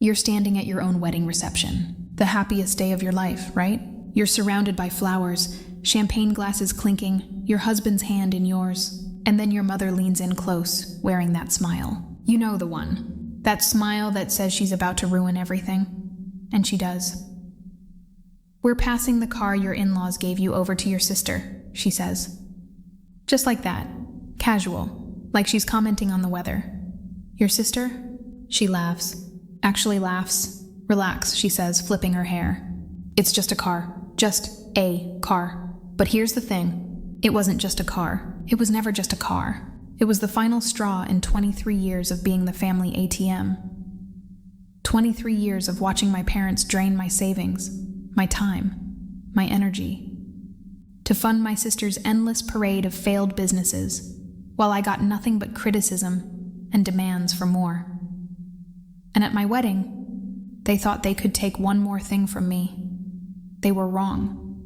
You're standing at your own wedding reception. The happiest day of your life, right? You're surrounded by flowers, champagne glasses clinking, your husband's hand in yours, and then your mother leans in close, wearing that smile. You know the one. That smile that says she's about to ruin everything. And she does. "We're passing the car your in-laws gave you over to your sister," she says. Just like that. Casual, like she's commenting on the weather. "Your sister?" She laughs. Actually laughs. "Relax," she says, flipping her hair. "It's just a car. Just a car." But here's the thing. It wasn't just a car. It was never just a car. It was the final straw in 23 years of being the family ATM. 23 years of watching my parents drain my savings, my time, my energy, to fund my sister's endless parade of failed businesses, while I got nothing but criticism and demands for more. And at my wedding, they thought they could take one more thing from me. They were wrong.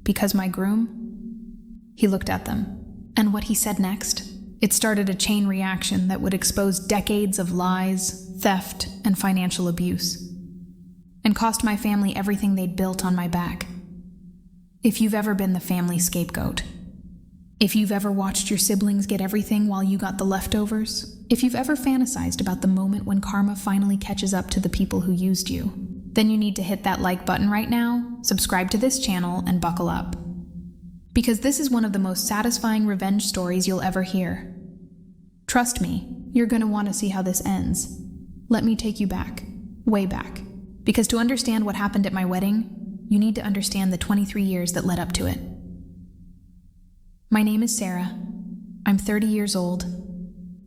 Because my groom? He looked at them. And what he said next? It started a chain reaction that would expose decades of lies, theft, and financial abuse, and cost my family everything they'd built on my back. If you've ever been the family scapegoat, if you've ever watched your siblings get everything while you got the leftovers, if you've ever fantasized about the moment when karma finally catches up to the people who used you, then you need to hit that like button right now, subscribe to this channel, and buckle up. Because this is one of the most satisfying revenge stories you'll ever hear. Trust me, you're going to want to see how this ends. Let me take you back, way back. Because to understand what happened at my wedding, you need to understand the 23 years that led up to it. My name is Sarah. I'm 30 years old.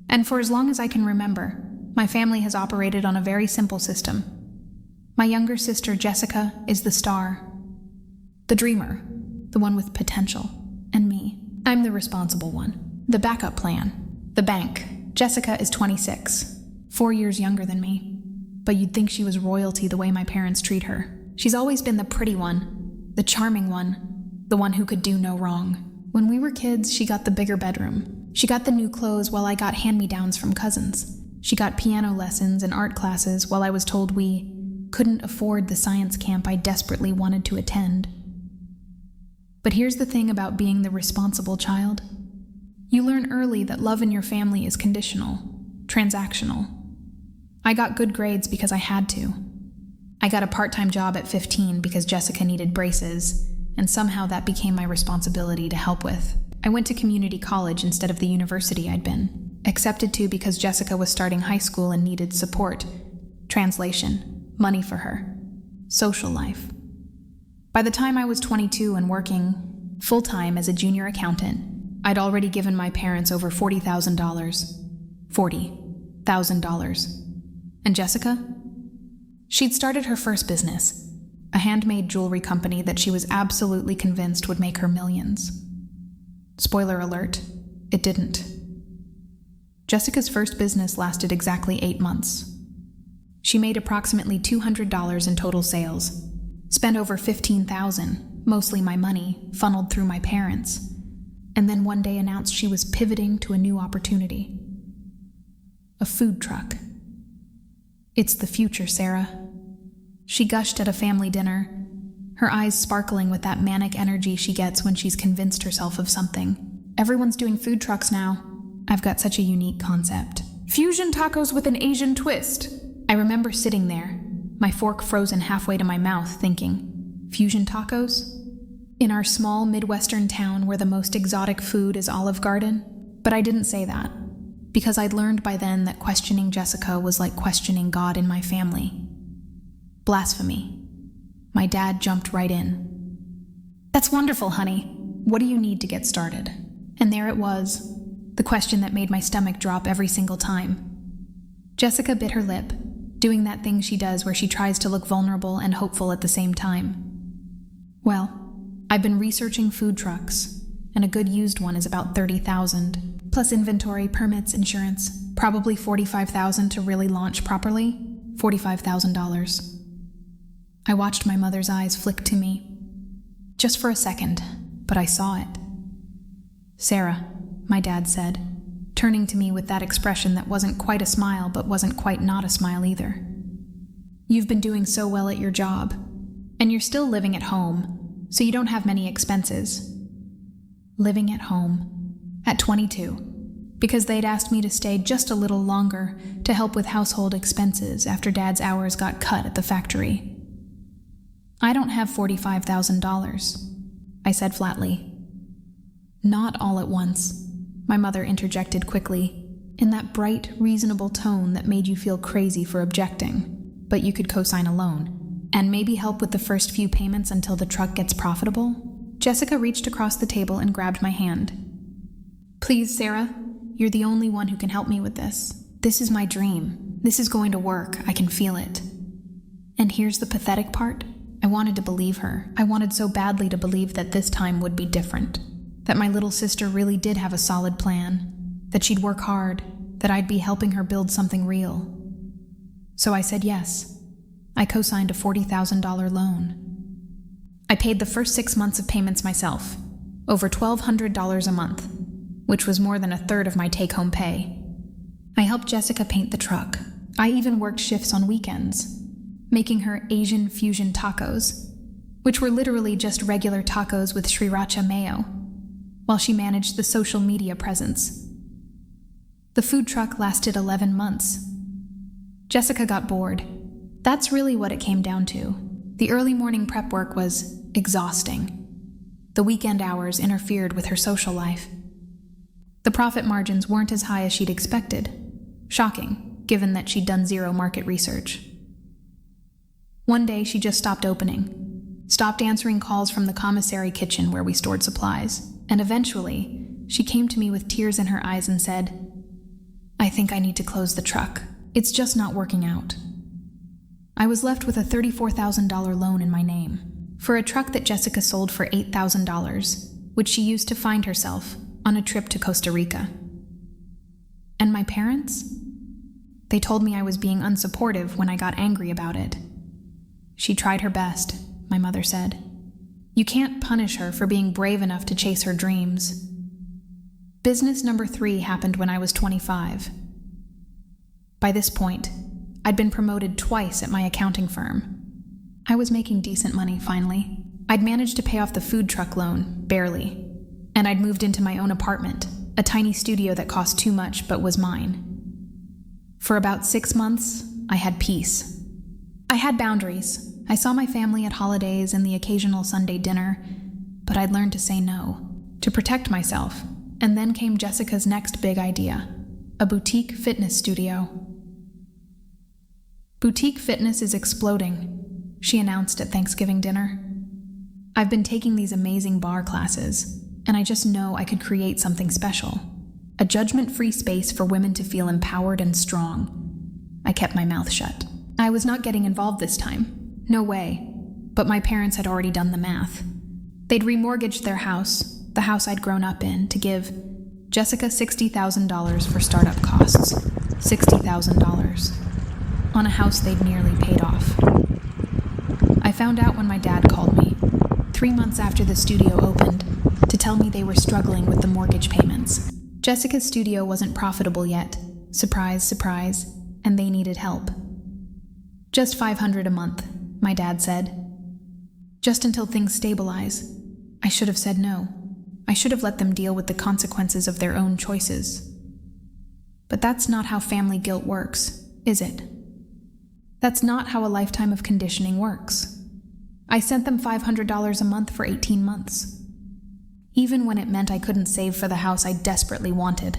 And for as long as I can remember, my family has operated on a very simple system. My younger sister, Jessica, is the star, the dreamer, the one with potential, and me. I'm the responsible one, the backup plan, the bank. Jessica is 26, 4 years younger than me, but you'd think she was royalty the way my parents treat her. She's always been the pretty one, the charming one, the one who could do no wrong. When we were kids, she got the bigger bedroom. She got the new clothes while I got hand-me-downs from cousins. She got piano lessons and art classes while I was told we couldn't afford the science camp I desperately wanted to attend. But here's the thing about being the responsible child. You learn early that love in your family is conditional, transactional. I got good grades because I had to. I got a part-time job at 15 because Jessica needed braces, and somehow that became my responsibility to help with. I went to community college instead of the university I'd been, accepted to because Jessica was starting high school and needed support, translation, money for her, social life. By the time I was 22 and working full-time as a junior accountant, I'd already given my parents over $40,000. $40,000. And Jessica? She'd started her first business, a handmade jewelry company that she was absolutely convinced would make her millions. Spoiler alert, it didn't. Jessica's first business lasted exactly 8 months. She made approximately $200 in total sales, spent over $15,000, mostly my money, funneled through my parents, and then one day announced she was pivoting to a new opportunity. A food truck. "It's the future, Sarah." She gushed at a family dinner, her eyes sparkling with that manic energy she gets when she's convinced herself of something. "Everyone's doing food trucks now. I've got such a unique concept. Fusion tacos with an Asian twist." I remember sitting there, my fork frozen halfway to my mouth, thinking, fusion tacos? In our small Midwestern town where the most exotic food is Olive Garden? But I didn't say that, because I'd learned by then that questioning Jessica was like questioning God in my family. Blasphemy. My dad jumped right in. "That's wonderful, honey. What do you need to get started?" And there it was, the question that made my stomach drop every single time. Jessica bit her lip, doing that thing she does where she tries to look vulnerable and hopeful at the same time. "Well, I've been researching food trucks, and a good used one is about $30,000, plus inventory, permits, insurance, probably $45,000 to really launch properly, $45,000. I watched my mother's eyes flick to me. Just for a second, but I saw it. "Sarah," my dad said, turning to me with that expression that wasn't quite a smile but wasn't quite not a smile either. You've been doing so well at your job, and you're still living at home, so you don't have many expenses. Living at home, at 22, because they'd asked me to stay just a little longer to help with household expenses after Dad's hours got cut at the factory. I don't have $45,000, I said flatly. Not all at once, my mother interjected quickly, in that bright, reasonable tone that made you feel crazy for objecting, but you could co-sign a loan, and maybe help with the first few payments until the truck gets profitable. Jessica reached across the table and grabbed my hand. Please, Sarah, you're the only one who can help me with this. This is my dream. This is going to work. I can feel it. And here's the pathetic part. I wanted to believe her. I wanted so badly to believe that this time would be different. That my little sister really did have a solid plan. That she'd work hard. That I'd be helping her build something real. So I said yes. I co-signed a $40,000 loan. I paid the first 6 months of payments myself, over $1,200 a month, which was more than a third of my take-home pay. I helped Jessica paint the truck. I even worked shifts on weekends, making her Asian fusion tacos, which were literally just regular tacos with sriracha mayo, while she managed the social media presence. The food truck lasted 11 months. Jessica got bored. That's really what it came down to. The early morning prep work was exhausting. The weekend hours interfered with her social life. The profit margins weren't as high as she'd expected. Shocking, given that she'd done zero market research. One day, she just stopped opening, stopped answering calls from the commissary kitchen where we stored supplies, and eventually, she came to me with tears in her eyes and said, "I think I need to close the truck. It's just not working out." I was left with a $34,000 loan in my name for a truck that Jessica sold for $8,000, which she used to find herself on a trip to Costa Rica. And my parents? They told me I was being unsupportive when I got angry about it. She tried her best, my mother said. You can't punish her for being brave enough to chase her dreams. Business number 3 happened when I was 25. By this point, I'd been promoted twice at my accounting firm. I was making decent money, finally. I'd managed to pay off the food truck loan, barely. And I'd moved into my own apartment, a tiny studio that cost too much but was mine. For about 6 months, I had peace. I had boundaries. I saw my family at holidays and the occasional Sunday dinner, but I'd learned to say no, to protect myself. And then came Jessica's next big idea, a boutique fitness studio. Boutique fitness is exploding, she announced at Thanksgiving dinner. I've been taking these amazing bar classes, and I just know I could create something special. A judgment-free space for women to feel empowered and strong. I kept my mouth shut. I was not getting involved this time. No way. But my parents had already done the math. They'd remortgaged their house, the house I'd grown up in, to give Jessica $60,000 for startup costs. $60,000. On a house they'd nearly paid off. I found out when my dad called me, 3 months after the studio opened, to tell me they were struggling with the mortgage payments. Jessica's studio wasn't profitable yet. Surprise, surprise. And they needed help. Just $500 a month, my dad said. Just until things stabilize. I should have said no. I should have let them deal with the consequences of their own choices. But that's not how family guilt works, is it? That's not how a lifetime of conditioning works. I sent them $500 a month for 18 months. Even when it meant I couldn't save for the house I desperately wanted.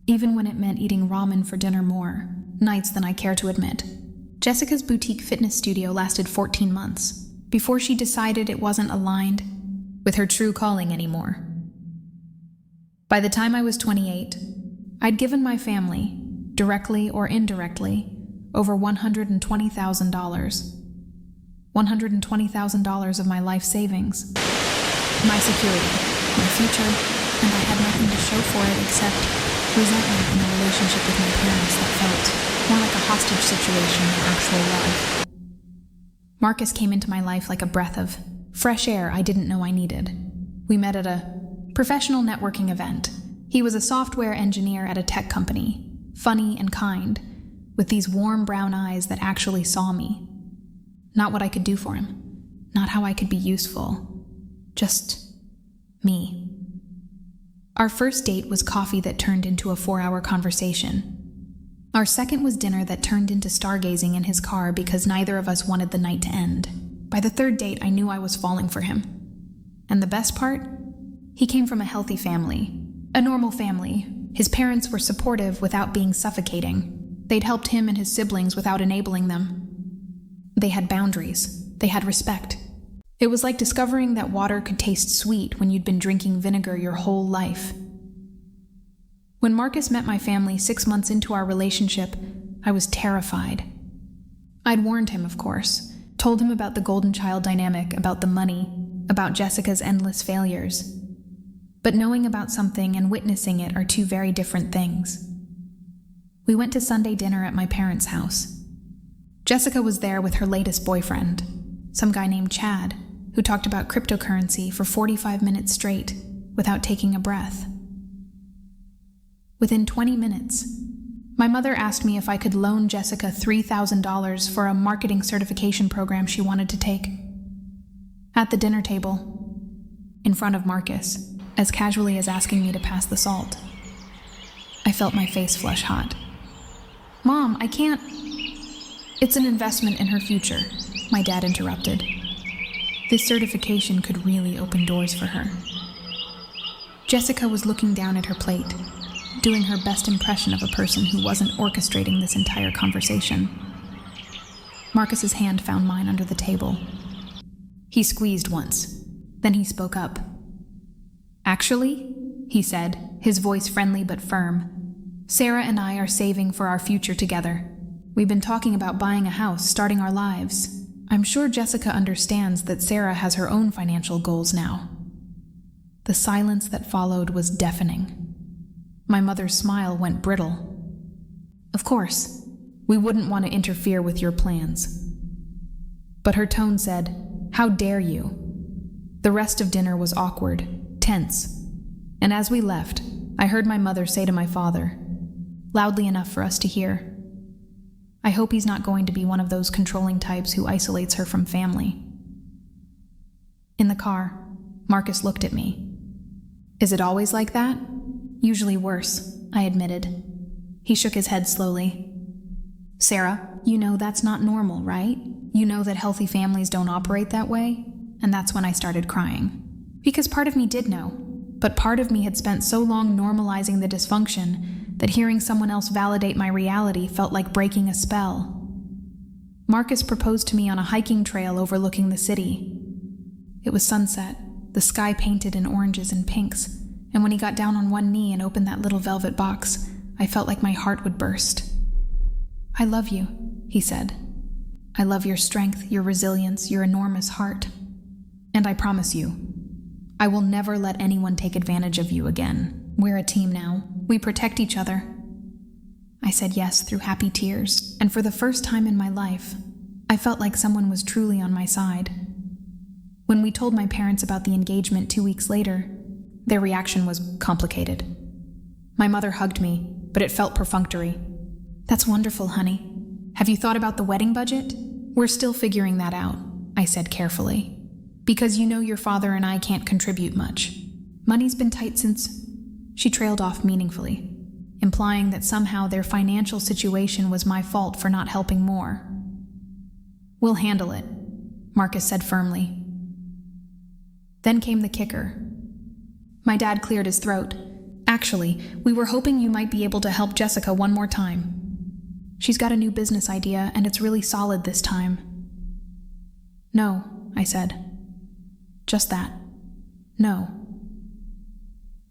Even when it meant eating ramen for dinner more nights than I care to admit. Jessica's boutique fitness studio lasted 14 months before she decided it wasn't aligned with her true calling anymore. By the time I was 28, I'd given my family, directly or indirectly, over $120,000. $120,000 of my life savings. My security, my future, and I had nothing to show for it except resentment in a relationship with my parents that felt more like a hostage situation than actual love. Marcus came into my life like a breath of fresh air I didn't know I needed. We met at a professional networking event. He was a software engineer at a tech company, funny and kind, with these warm brown eyes that actually saw me. Not what I could do for him, not how I could be useful, just me. Our first date was coffee that turned into a 4-hour conversation. Our second was dinner that turned into stargazing in his car because neither of us wanted the night to end. By the third date, I knew I was falling for him. And the best part? He came from a healthy family, a normal family. His parents were supportive without being suffocating. They'd helped him and his siblings without enabling them. They had boundaries. They had respect. It was like discovering that water could taste sweet when you'd been drinking vinegar your whole life. When Marcus met my family 6 months into our relationship, I was terrified. I'd warned him, of course, told him about the golden child dynamic, about the money, about Jessica's endless failures. But knowing about something and witnessing it are two very different things. We went to Sunday dinner at my parents' house. Jessica was there with her latest boyfriend, some guy named Chad, who talked about cryptocurrency for 45 minutes straight without taking a breath. Within 20 minutes, my mother asked me if I could loan Jessica $3,000 for a marketing certification program she wanted to take. At the dinner table, in front of Marcus, as casually as asking me to pass the salt. I felt my face flush hot. "Mom, I can't..." "It's an investment in her future," my dad interrupted. This certification could really open doors for her. Jessica was looking down at her plate, doing her best impression of a person who wasn't orchestrating this entire conversation. Marcus's hand found mine under the table. He squeezed once, then he spoke up. "Actually," he said, his voice friendly but firm, "Sarah and I are saving for our future together. We've been talking about buying a house, starting our lives. I'm sure Jessica understands that Sarah has her own financial goals now." The silence that followed was deafening. My mother's smile went brittle. "Of course, we wouldn't want to interfere with your plans." But her tone said, "How dare you?" The rest of dinner was awkward, tense, and as we left, I heard my mother say to my father, loudly enough for us to hear, "I hope he's not going to be one of those controlling types who isolates her from family." In the car, Marcus looked at me. "Is it always like that?" "Usually worse," I admitted. He shook his head slowly. "Sarah, you know that's not normal, right? You know that healthy families don't operate that way?" And that's when I started crying. Because part of me did know, but part of me had spent so long normalizing the dysfunction that hearing someone else validate my reality felt like breaking a spell. Marcus proposed to me on a hiking trail overlooking the city. It was sunset, the sky painted in oranges and pinks, and when he got down on one knee and opened that little velvet box, I felt like my heart would burst. "I love you," he said. "I love your strength, your resilience, your enormous heart. And I promise you, I will never let anyone take advantage of you again. We're a team now. We protect each other." I said yes through happy tears, and for the first time in my life, I felt like someone was truly on my side. When we told my parents about the engagement 2 weeks later, their reaction was complicated. My mother hugged me, but it felt perfunctory. "That's wonderful, honey. Have you thought about the wedding budget?" "We're still figuring that out," I said carefully. "Because you know your father and I can't contribute much. Money's been tight since..." She trailed off meaningfully, implying that somehow their financial situation was my fault for not helping more. "We'll handle it," Marcus said firmly. Then came the kicker. My dad cleared his throat. "Actually, we were hoping you might be able to help Jessica one more time. She's got a new business idea, and it's really solid this time." "No," I said. Just that. "No."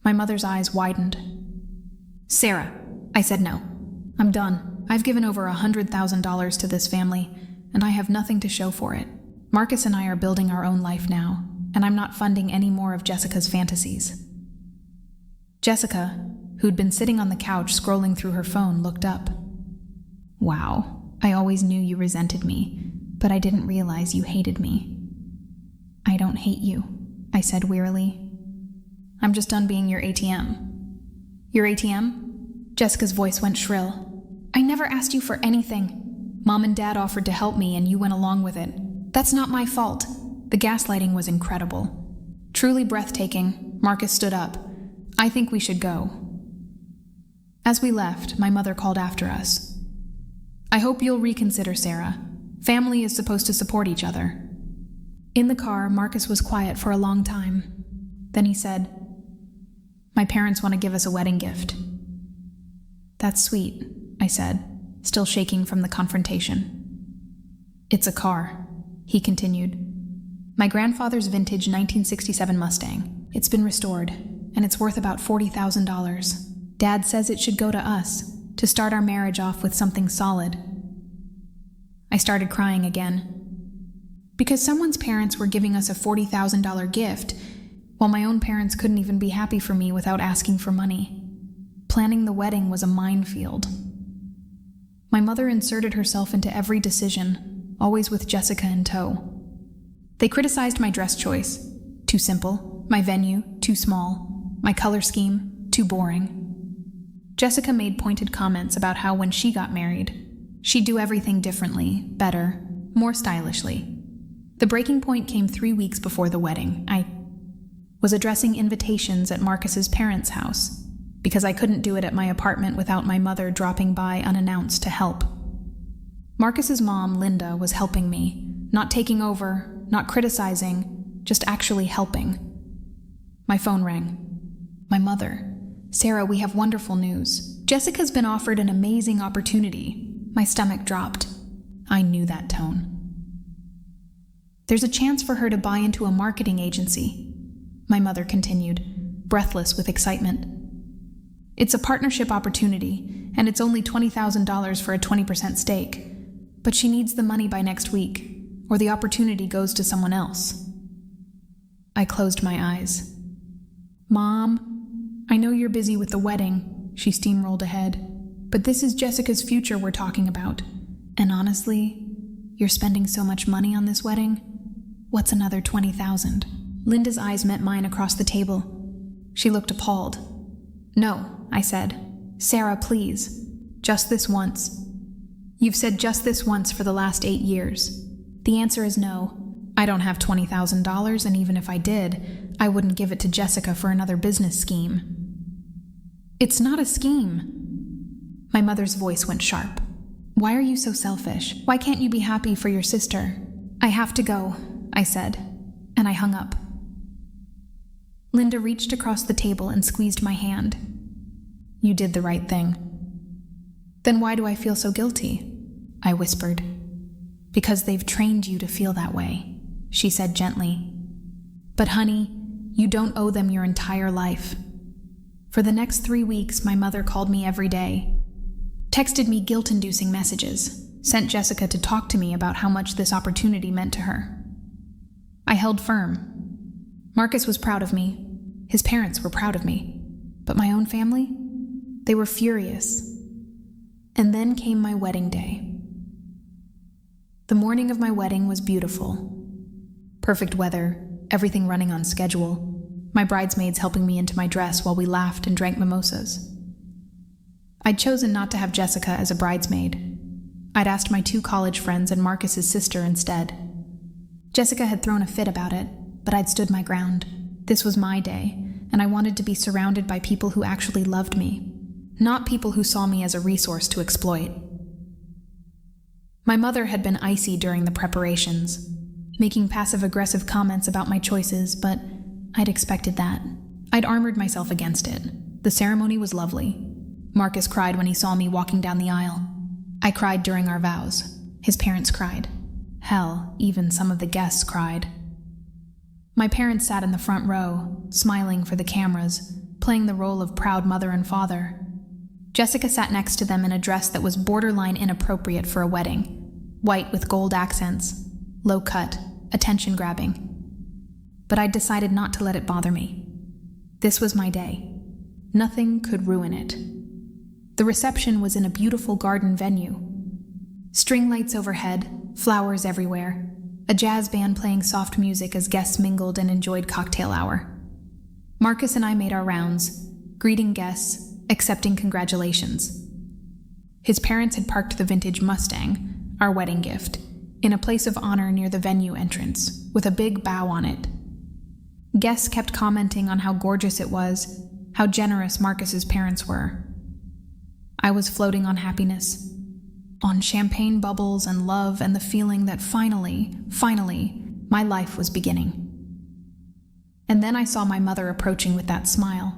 My mother's eyes widened. "Sarah," I said no. "I'm done. I've given over $100,000 to this family, and I have nothing to show for it. Marcus and I are building our own life now, and I'm not funding any more of Jessica's fantasies." Jessica, who'd been sitting on the couch scrolling through her phone, looked up. "Wow, I always knew you resented me, but I didn't realize you hated me." "I don't hate you," I said wearily. "I'm just done being your ATM." "Your ATM?" Jessica's voice went shrill. I never asked you for anything. Mom and Dad offered to help me and you went along with it. That's not my fault. The gaslighting was incredible. Truly breathtaking. Marcus stood up. I think we should go. As we left, my mother called after us. I hope you'll reconsider, Sarah. Family is supposed to support each other. In the car, Marcus was quiet for a long time. Then he said, My parents want to give us a wedding gift. That's sweet, I said, still shaking from the confrontation. It's a car, he continued. My grandfather's vintage 1967 Mustang. It's been restored, and it's worth about $40,000. Dad says it should go to us, to start our marriage off with something solid. I started crying again. Because someone's parents were giving us a $40,000 gift, while my own parents couldn't even be happy for me without asking for money. Planning the wedding was a minefield. My mother inserted herself into every decision, always with Jessica in tow. They criticized my dress choice, too simple, my venue, too small, my color scheme, too boring. Jessica made pointed comments about how when she got married, she'd do everything differently, better, more stylishly. The breaking point came 3 weeks before the wedding. I was addressing invitations at Marcus's parents' house because I couldn't do it at my apartment without my mother dropping by unannounced to help. Marcus's mom, Linda, was helping me, not taking over, not criticizing, just actually helping. My phone rang. My mother. Sarah, we have wonderful news. Jessica's been offered an amazing opportunity. My stomach dropped. I knew that tone. There's a chance for her to buy into a marketing agency, my mother continued, breathless with excitement. It's a partnership opportunity, and it's only $20,000 for a 20% stake. But she needs the money by next week, or the opportunity goes to someone else. I closed my eyes. Mom, I know you're busy with the wedding, she steamrolled ahead, but this is Jessica's future we're talking about. And honestly, you're spending so much money on this wedding. What's another $20,000? Linda's eyes met mine across the table. She looked appalled. No, I said. Sarah, please. Just this once. You've said just this once for the last 8 years. The answer is no. I don't have $20,000, and even if I did, I wouldn't give it to Jessica for another business scheme. It's not a scheme. My mother's voice went sharp. Why are you so selfish? Why can't you be happy for your sister? I have to go, I said, and I hung up. Linda reached across the table and squeezed my hand. You did the right thing. Then why do I feel so guilty? I whispered. Because they've trained you to feel that way, she said gently. But honey, you don't owe them your entire life. For the next 3 weeks, my mother called me every day, texted me guilt-inducing messages, sent Jessica to talk to me about how much this opportunity meant to her. I held firm. Marcus was proud of me. His parents were proud of me. But my own family? They were furious. And then came my wedding day. The morning of my wedding was beautiful. Perfect weather, everything running on schedule, my bridesmaids helping me into my dress while we laughed and drank mimosas. I'd chosen not to have Jessica as a bridesmaid. I'd asked my 2 college friends and Marcus's sister instead. Jessica had thrown a fit about it, but I'd stood my ground. This was my day, and I wanted to be surrounded by people who actually loved me, not people who saw me as a resource to exploit. My mother had been icy during the preparations, making passive-aggressive comments about my choices, but I'd expected that. I'd armored myself against it. The ceremony was lovely. Marcus cried when he saw me walking down the aisle. I cried during our vows. His parents cried. Hell, even some of the guests cried. My parents sat in the front row, smiling for the cameras, playing the role of proud mother and father. Jessica sat next to them in a dress that was borderline inappropriate for a wedding, white with gold accents, low-cut, attention-grabbing. But I'd decided not to let it bother me. This was my day. Nothing could ruin it. The reception was in a beautiful garden venue. String lights overhead, flowers everywhere, a jazz band playing soft music as guests mingled and enjoyed cocktail hour. Marcus and I made our rounds, greeting guests, accepting congratulations. His parents had parked the vintage Mustang, our wedding gift, in a place of honor near the venue entrance, with a big bow on it. Guests kept commenting on how gorgeous it was, how generous Marcus's parents were. I was floating on happiness, on champagne bubbles and love and the feeling that finally, my life was beginning. And then I saw my mother approaching with that smile.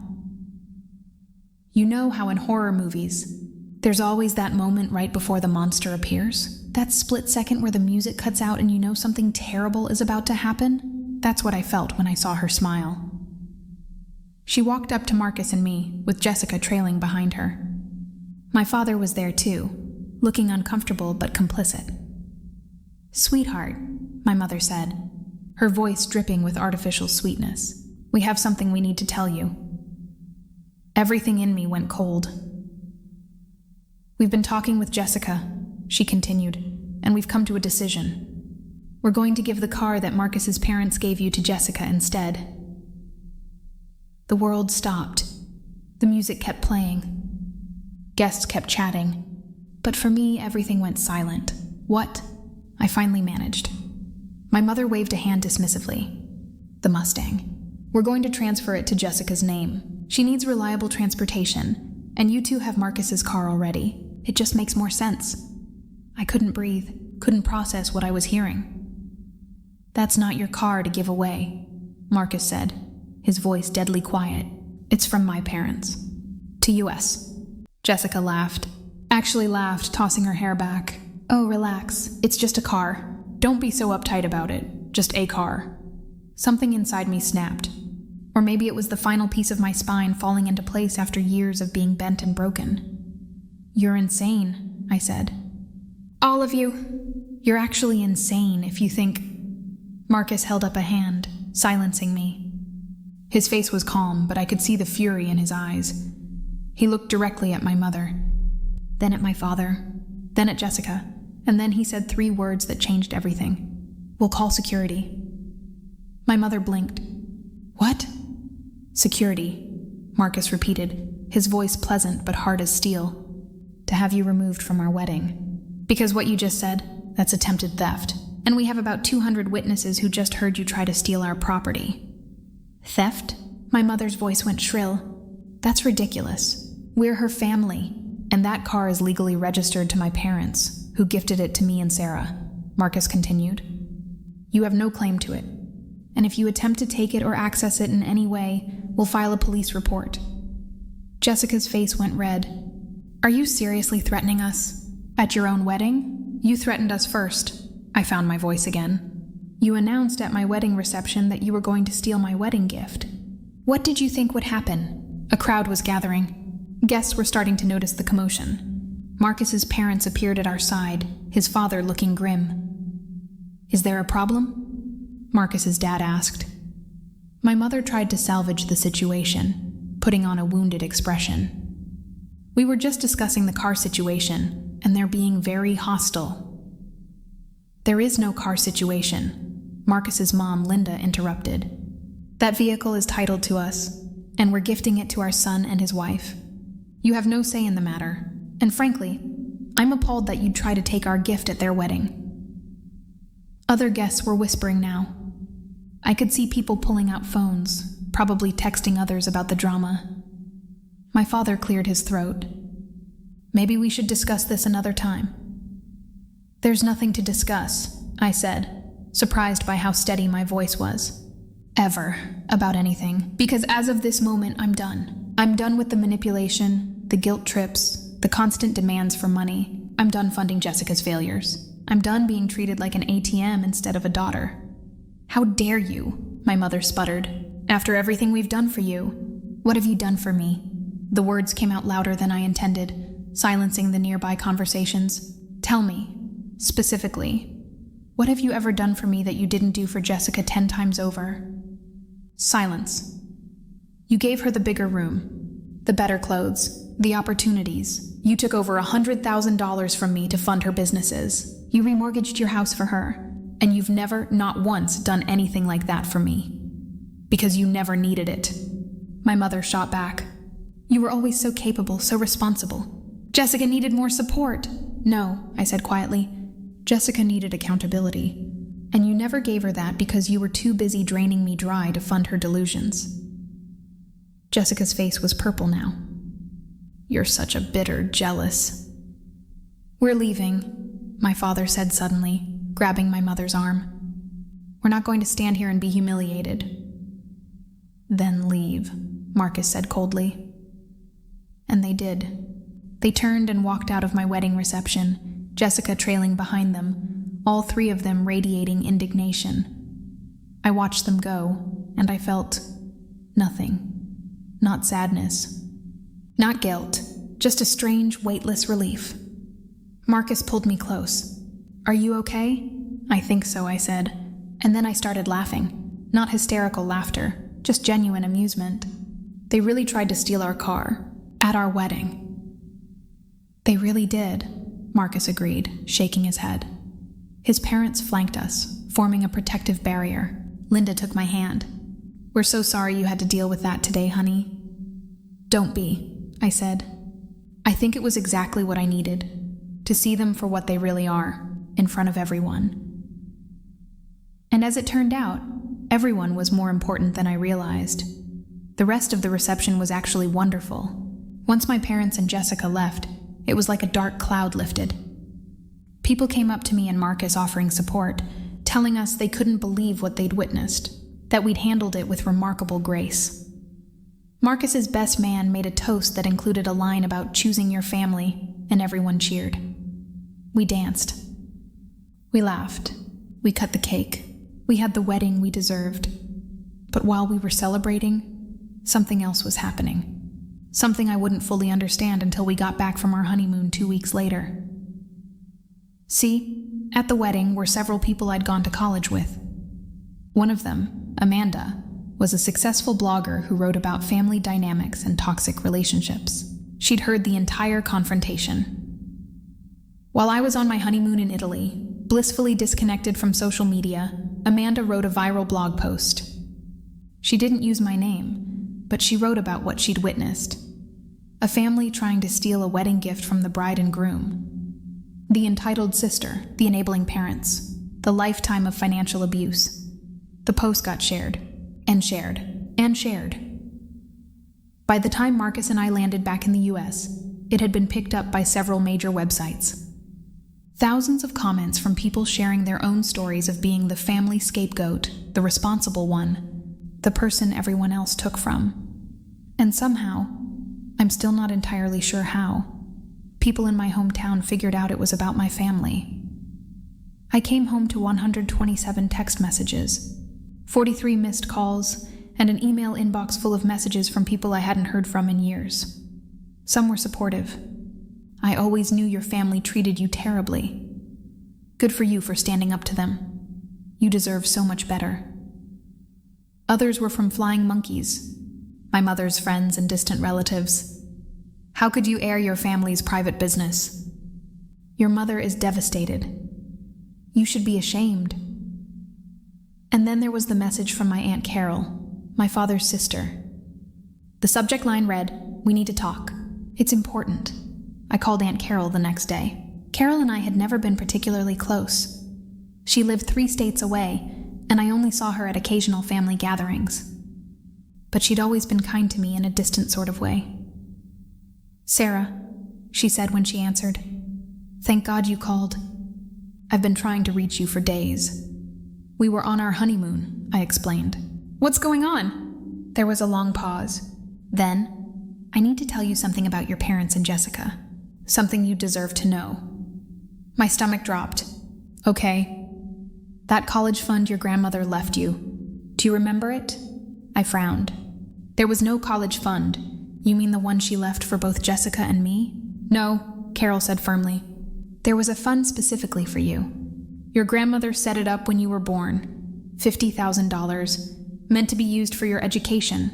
You know how in horror movies, there's always that moment right before the monster appears? That split second where the music cuts out and you know something terrible is about to happen? That's what I felt when I saw her smile. She walked up to Marcus and me, with Jessica trailing behind her. My father was there too, looking uncomfortable but complicit. "Sweetheart," my mother said, her voice dripping with artificial sweetness. "We have something we need to tell you." Everything in me went cold. "We've been talking with Jessica," she continued, "and we've come to a decision. We're going to give the car that Marcus's parents gave you to Jessica instead." The world stopped. The music kept playing. Guests kept chatting. But for me, everything went silent. "What?" I finally managed. My mother waved a hand dismissively. "The Mustang. We're going to transfer it to Jessica's name. She needs reliable transportation, and you two have Marcus's car already. It just makes more sense." I couldn't breathe, couldn't process what I was hearing. "That's not your car to give away," Marcus said, his voice deadly quiet. "It's from my parents. To US." Jessica laughed. Actually laughed, tossing her hair back. "Oh, relax. It's just a car. Don't be so uptight about it. Just a car." Something inside me snapped. Or maybe it was the final piece of my spine falling into place after years of being bent and broken. "You're insane," I said. "All of you. You're actually insane if you think..." Marcus held up a hand, silencing me. His face was calm, but I could see the fury in his eyes. He looked directly at my mother, then at my father, then at Jessica, and then he said 3 words that changed everything. "We'll call security." My mother blinked. "What?" "Security," Marcus repeated, his voice pleasant but hard as steel. "To have you removed from our wedding. Because what you just said, that's attempted theft. And we have about 200 witnesses who just heard you try to steal our property." "Theft?" My mother's voice went shrill. "That's ridiculous. We're her family, and that car is legally registered to my parents, who gifted it to me and Sarah," Marcus continued. "You have no claim to it. And if you attempt to take it or access it in any way, we'll file a police report." Jessica's face went red. "Are you seriously threatening us? At your own wedding? You threatened us first." I found my voice again. "You announced at my wedding reception that you were going to steal my wedding gift. What did you think would happen?" A crowd was gathering. Guests were starting to notice the commotion. Marcus's parents appeared at our side, his father looking grim. "Is there a problem?" Marcus's dad asked. My mother tried to salvage the situation, putting on a wounded expression. "We were just discussing the car situation, and they're being very hostile." "There is no car situation," Marcus's mom, Linda, interrupted. "That vehicle is titled to us, and we're gifting it to our son and his wife. You have no say in the matter, and frankly, I'm appalled that you'd try to take our gift at their wedding." Other guests were whispering now. I could see people pulling out phones, probably texting others about the drama. My father cleared his throat. "Maybe we should discuss this another time." "There's nothing to discuss," I said, surprised by how steady my voice was. "Ever, about anything, because as of this moment, I'm done. I'm done with the manipulation, the guilt trips, the constant demands for money. I'm done funding Jessica's failures. I'm done being treated like an ATM instead of a daughter." "How dare you?" my mother sputtered. "After everything we've done for you, what have you done for me?" The words came out louder than I intended, silencing the nearby conversations. "Tell me, specifically, what have you ever done for me that you didn't do for Jessica 10 times over?" Silence. "You gave her the bigger room, the better clothes, the opportunities. You took over $100,000 from me to fund her businesses. You remortgaged your house for her, and you've never, not once, done anything like that for me. Because you never needed it." My mother shot back. "You were always so capable, so responsible. Jessica needed more support. No, I said quietly. Jessica needed accountability. And you never gave her that because you were too busy draining me dry to fund her delusions. Jessica's face was purple now. You're such a bitter, jealous. We're leaving, my father said suddenly, grabbing my mother's arm. We're not going to stand here and be humiliated. Then leave, Marcus said coldly. And they did. They turned and walked out of my wedding reception, Jessica trailing behind them, all three of them radiating indignation. I watched them go, and I felt nothing. Not sadness. Not guilt. Just a strange, weightless relief. Marcus pulled me close. Are you okay? I think so, I said. And then I started laughing. Not hysterical laughter, just genuine amusement. They really tried to steal our car. At our wedding. They really did, Marcus agreed, shaking his head. His parents flanked us, forming a protective barrier. Linda took my hand. We're so sorry you had to deal with that today, honey. Don't be, I said. I think it was exactly what I needed, to see them for what they really are, in front of everyone. And as it turned out, everyone was more important than I realized. The rest of the reception was actually wonderful. Once my parents and Jessica left, it was like a dark cloud lifted. People came up to me and Marcus offering support, telling us they couldn't believe what they'd witnessed, that we'd handled it with remarkable grace. Marcus's best man made a toast that included a line about choosing your family, and everyone cheered. We danced. We laughed. We cut the cake. We had the wedding we deserved. But while we were celebrating, something else was happening. Something I wouldn't fully understand until we got back from our honeymoon 2 weeks later. See, at the wedding were several people I'd gone to college with. One of them, Amanda, was a successful blogger who wrote about family dynamics and toxic relationships. She'd heard the entire confrontation. While I was on my honeymoon in Italy, blissfully disconnected from social media, Amanda wrote a viral blog post. She didn't use my name, but she wrote about what she'd witnessed. A family trying to steal a wedding gift from the bride and groom. The entitled sister, the enabling parents, the lifetime of financial abuse. The post got shared, and shared, and shared. By the time Marcus and I landed back in the US, it had been picked up by several major websites. Thousands of comments from people sharing their own stories of being the family scapegoat, the responsible one, the person everyone else took from. And somehow, I'm still not entirely sure how, people in my hometown figured out it was about my family. I came home to 127 text messages, 43 missed calls, and an email inbox full of messages from people I hadn't heard from in years. Some were supportive. I always knew your family treated you terribly. Good for you for standing up to them. You deserve so much better. Others were from flying monkeys, my mother's friends and distant relatives. How could you air your family's private business? Your mother is devastated. You should be ashamed. And then there was the message from my Aunt Carol, my father's sister. The subject line read, "We need to talk. It's important." I called Aunt Carol the next day. Carol and I had never been particularly close. She lived 3 states away, and I only saw her at occasional family gatherings. But she'd always been kind to me in a distant sort of way. "Sarah," she said when she answered, "thank God you called. I've been trying to reach you for days." "We were on our honeymoon," I explained. "What's going on?" There was a long pause. Then, "I need to tell you something about your parents and Jessica. Something you deserve to know." My stomach dropped. "Okay. That college fund your grandmother left you. Do you remember it?" I frowned. "There was no college fund. You mean the one she left for both Jessica and me?" "No," Carol said firmly. "There was a fund specifically for you. Your grandmother set it up when you were born. $50,000, meant to be used for your education.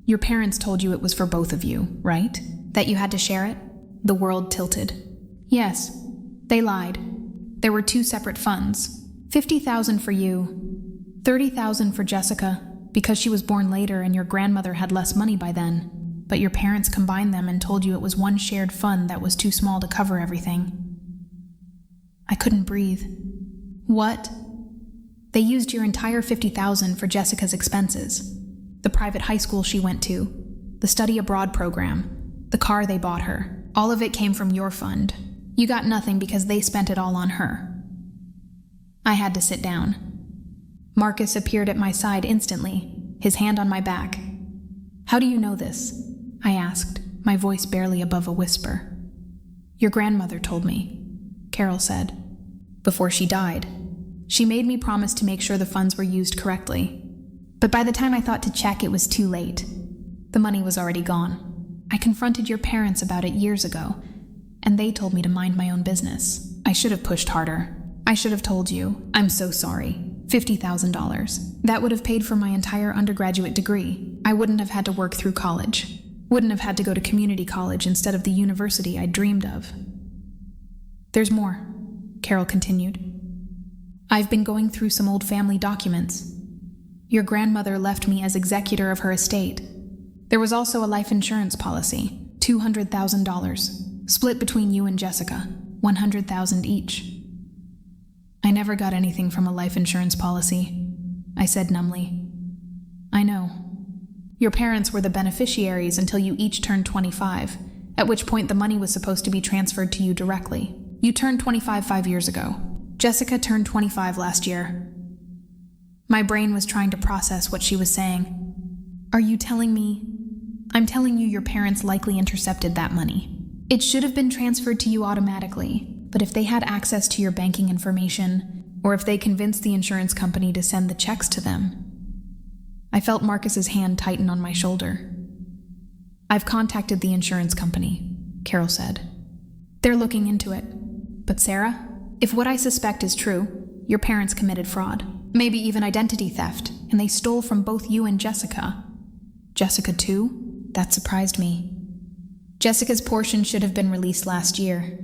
Your parents told you it was for both of you, right? That you had to share it?" The world tilted. "Yes, they lied. There were 2 separate funds. $50,000 for you, $30,000 for Jessica, because she was born later and your grandmother had less money by then. but your parents combined them and told you it was one shared fund that was too small to cover everything. I couldn't breathe. What? They used your entire $50,000 for Jessica's expenses. The private high school she went to, the study abroad program, the car they bought her. All of it came from your fund. You got nothing because they spent it all on her. I had to sit down. Marcus appeared at my side instantly, his hand on my back. How do you know this? I asked, my voice barely above a whisper. Your grandmother told me, Carol said. Before she died, she made me promise to make sure the funds were used correctly. But by the time I thought to check, it was too late. The money was already gone. I confronted your parents about it years ago, and they told me to mind my own business. I should have pushed harder. I should have told you, I'm so sorry. $50,000. That would have paid for my entire undergraduate degree. I wouldn't have had to work through college. Wouldn't have had to go to community college instead of the university I dreamed of. There's more, Carol continued. I've been going through some old family documents. Your grandmother left me as executor of her estate. There was also a life insurance policy, $200,000, split between you and Jessica, $100,000 each. I never got anything from a life insurance policy, I said numbly. I know. Your parents were the beneficiaries until you each turned 25, at which point the money was supposed to be transferred to you directly. You turned 25 5 years ago. Jessica turned 25 last year. My brain was trying to process what she was saying. Are you telling me? I'm telling you your parents likely intercepted that money. It should have been transferred to you automatically, but if they had access to your banking information, or if they convinced the insurance company to send the checks to them. I felt Marcus's hand tighten on my shoulder. I've contacted the insurance company, Carol said. They're looking into it. But Sarah, if what I suspect is true, your parents committed fraud, maybe even identity theft, and they stole from both you and Jessica. Jessica too? That surprised me. Jessica's portion should have been released last year.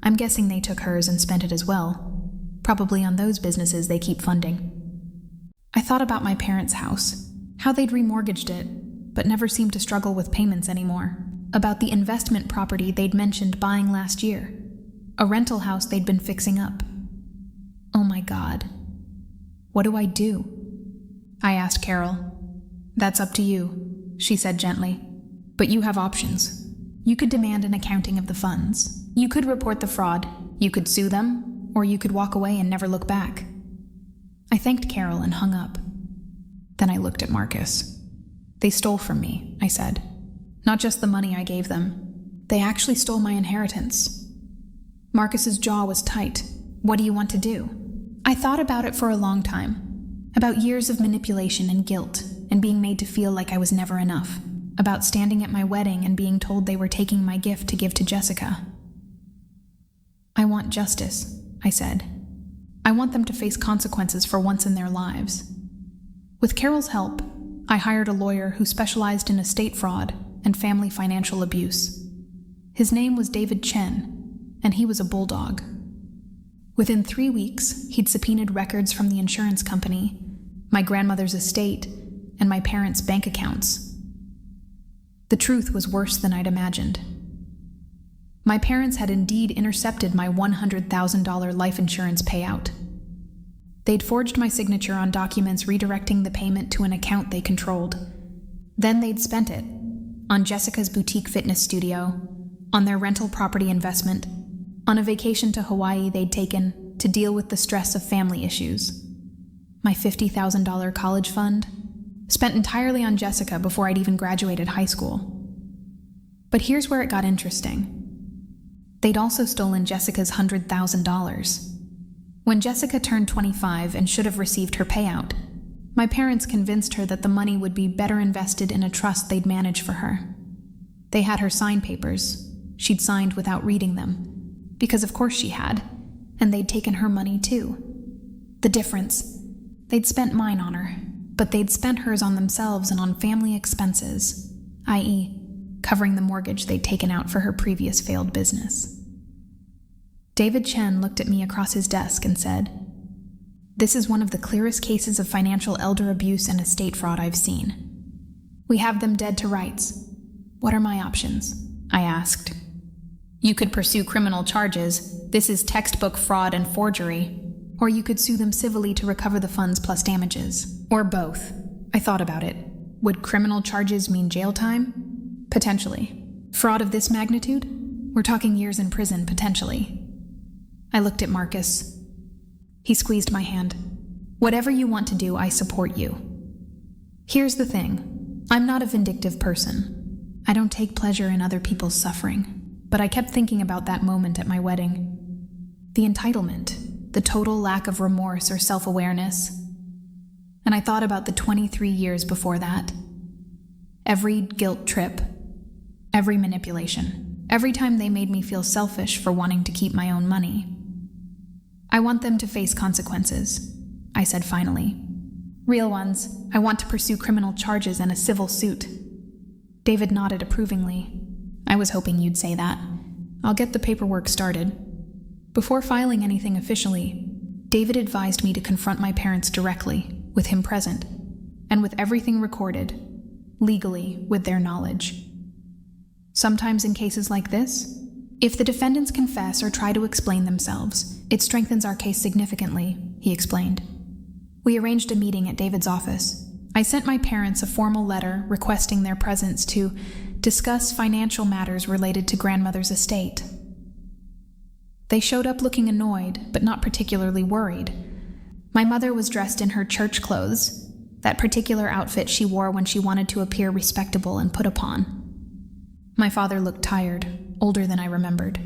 I'm guessing they took hers and spent it as well, probably on those businesses they keep funding. I thought about my parents' house, how they'd remortgaged it, but never seemed to struggle with payments anymore, about the investment property they'd mentioned buying last year, a rental house they'd been fixing up. Oh my God. What do I do? I asked Carol. That's up to you, she said gently. But you have options. You could demand an accounting of the funds. You could report the fraud. You could sue them, or you could walk away and never look back. I thanked Carol and hung up. Then I looked at Marcus. They stole from me, I said. Not just the money I gave them. They actually stole my inheritance. Marcus's jaw was tight. What do you want to do? I thought about it for a long time. About years of manipulation and guilt, and being made to feel like I was never enough. About standing at my wedding and being told they were taking my gift to give to Jessica. I want justice, I said. I want them to face consequences for once in their lives. With Carol's help, I hired a lawyer who specialized in estate fraud and family financial abuse. His name was David Chen, and he was a bulldog. Within 3 weeks, he'd subpoenaed records from the insurance company, my grandmother's estate, and my parents' bank accounts. The truth was worse than I'd imagined. My parents had indeed intercepted my $100,000 life insurance payout. They'd forged my signature on documents redirecting the payment to an account they controlled. Then they'd spent it on Jessica's boutique fitness studio, on their rental property investment, on a vacation to Hawaii they'd taken to deal with the stress of family issues. My $50,000 college fund, spent entirely on Jessica before I'd even graduated high school. But here's where it got interesting. They'd also stolen Jessica's $100,000. When Jessica turned 25 and should have received her payout, my parents convinced her that the money would be better invested in a trust they'd manage for her. They had her sign papers. She'd signed without reading them, because of course she had, and they'd taken her money too. The difference, they'd spent mine on her, but they'd spent hers on themselves and on family expenses, i.e., covering the mortgage they'd taken out for her previous failed business. David Chen looked at me across his desk and said, "This is one of the clearest cases of financial elder abuse and estate fraud I've seen. We have them dead to rights. What are my options? I asked. You could pursue criminal charges. This is textbook fraud and forgery. Or you could sue them civilly to recover the funds plus damages. Or both. I thought about it. Would criminal charges mean jail time? Potentially. Fraud of this magnitude? We're talking years in prison, potentially. I looked at Marcus. He squeezed my hand. Whatever you want to do, I support you. Here's the thing. I'm not a vindictive person. I don't take pleasure in other people's suffering. But I kept thinking about that moment at my wedding. The entitlement, the total lack of remorse or self-awareness. And I thought about the 23 years before that. Every guilt trip, every manipulation, every time they made me feel selfish for wanting to keep my own money. I want them to face consequences, I said finally. Real ones. I want to pursue criminal charges and a civil suit. David nodded approvingly. I was hoping you'd say that. I'll get the paperwork started. Before filing anything officially, David advised me to confront my parents directly, with him present, and with everything recorded, legally, with their knowledge. Sometimes in cases like this, if the defendants confess or try to explain themselves, it strengthens our case significantly, he explained. We arranged a meeting at David's office. I sent my parents a formal letter requesting their presence to discuss financial matters related to grandmother's estate. They showed up looking annoyed, but not particularly worried. My mother was dressed in her church clothes, that particular outfit she wore when she wanted to appear respectable and put upon. My father looked tired, older than I remembered.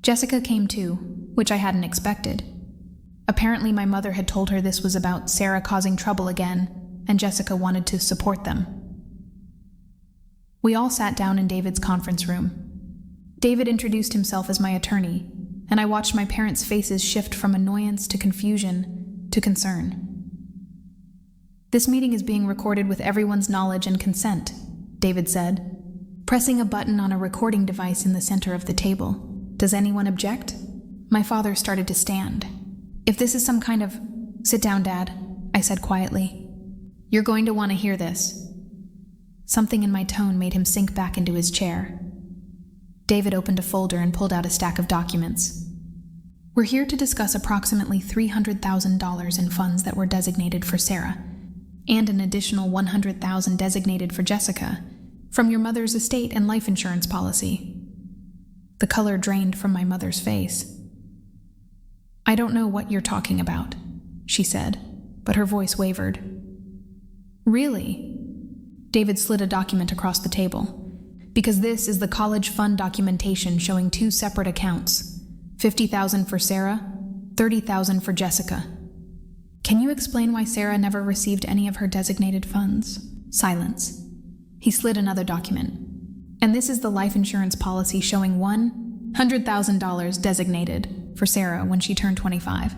Jessica came too, which I hadn't expected. Apparently my mother had told her this was about Sarah causing trouble again, and Jessica wanted to support them. We all sat down in David's conference room. David introduced himself as my attorney, and I watched my parents' faces shift from annoyance to confusion to concern. This meeting is being recorded with everyone's knowledge and consent, David said, pressing a button on a recording device in the center of the table. Does anyone object? My father started to stand. If this is some kind of... Sit down, Dad, I said quietly. You're going to want to hear this. Something in my tone made him sink back into his chair. David opened a folder and pulled out a stack of documents. We're here to discuss approximately $300,000 in funds that were designated for Sarah, and an additional $100,000 designated for Jessica, from your mother's estate and life insurance policy. The color drained from my mother's face. I don't know what you're talking about, she said, but her voice wavered. Really? David slid a document across the table. Because this is the college fund documentation showing two separate accounts, $50,000 for Sarah, $30,000 for Jessica. Can you explain why Sarah never received any of her designated funds? Silence. He slid another document. And this is the life insurance policy showing $100,000 designated for Sarah when she turned 25.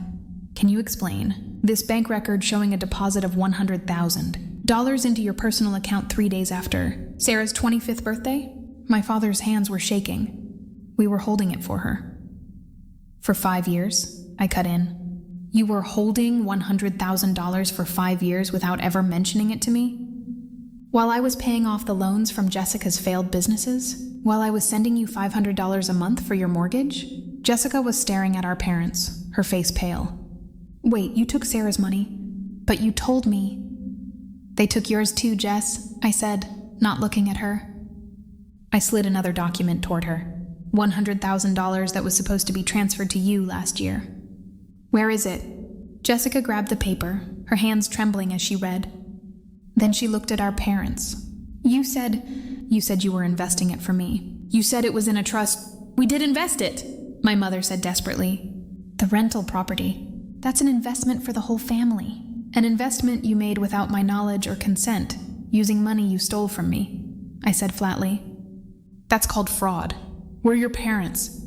Can you explain? This bank record showing a deposit of $100,000 into your personal account 3 days after Sarah's 25th birthday? My father's hands were shaking. We were holding it for her. For 5 years, I cut in. You were holding $100,000 for 5 years without ever mentioning it to me? While I was paying off the loans from Jessica's failed businesses? While I was sending you $500 a month for your mortgage? Jessica was staring at our parents, her face pale. Wait, you took Sarah's money? But you told me... They took yours too, Jess, I said, not looking at her. I slid another document toward her. $100,000 that was supposed to be transferred to you last year. Where is it? Jessica grabbed the paper, her hands trembling as she read. Then she looked at our parents. You said you were investing it for me. You said it was in a trust. We did invest it, my mother said desperately. The rental property. That's an investment for the whole family. An investment you made without my knowledge or consent, using money you stole from me, I said flatly. That's called fraud. We're your parents.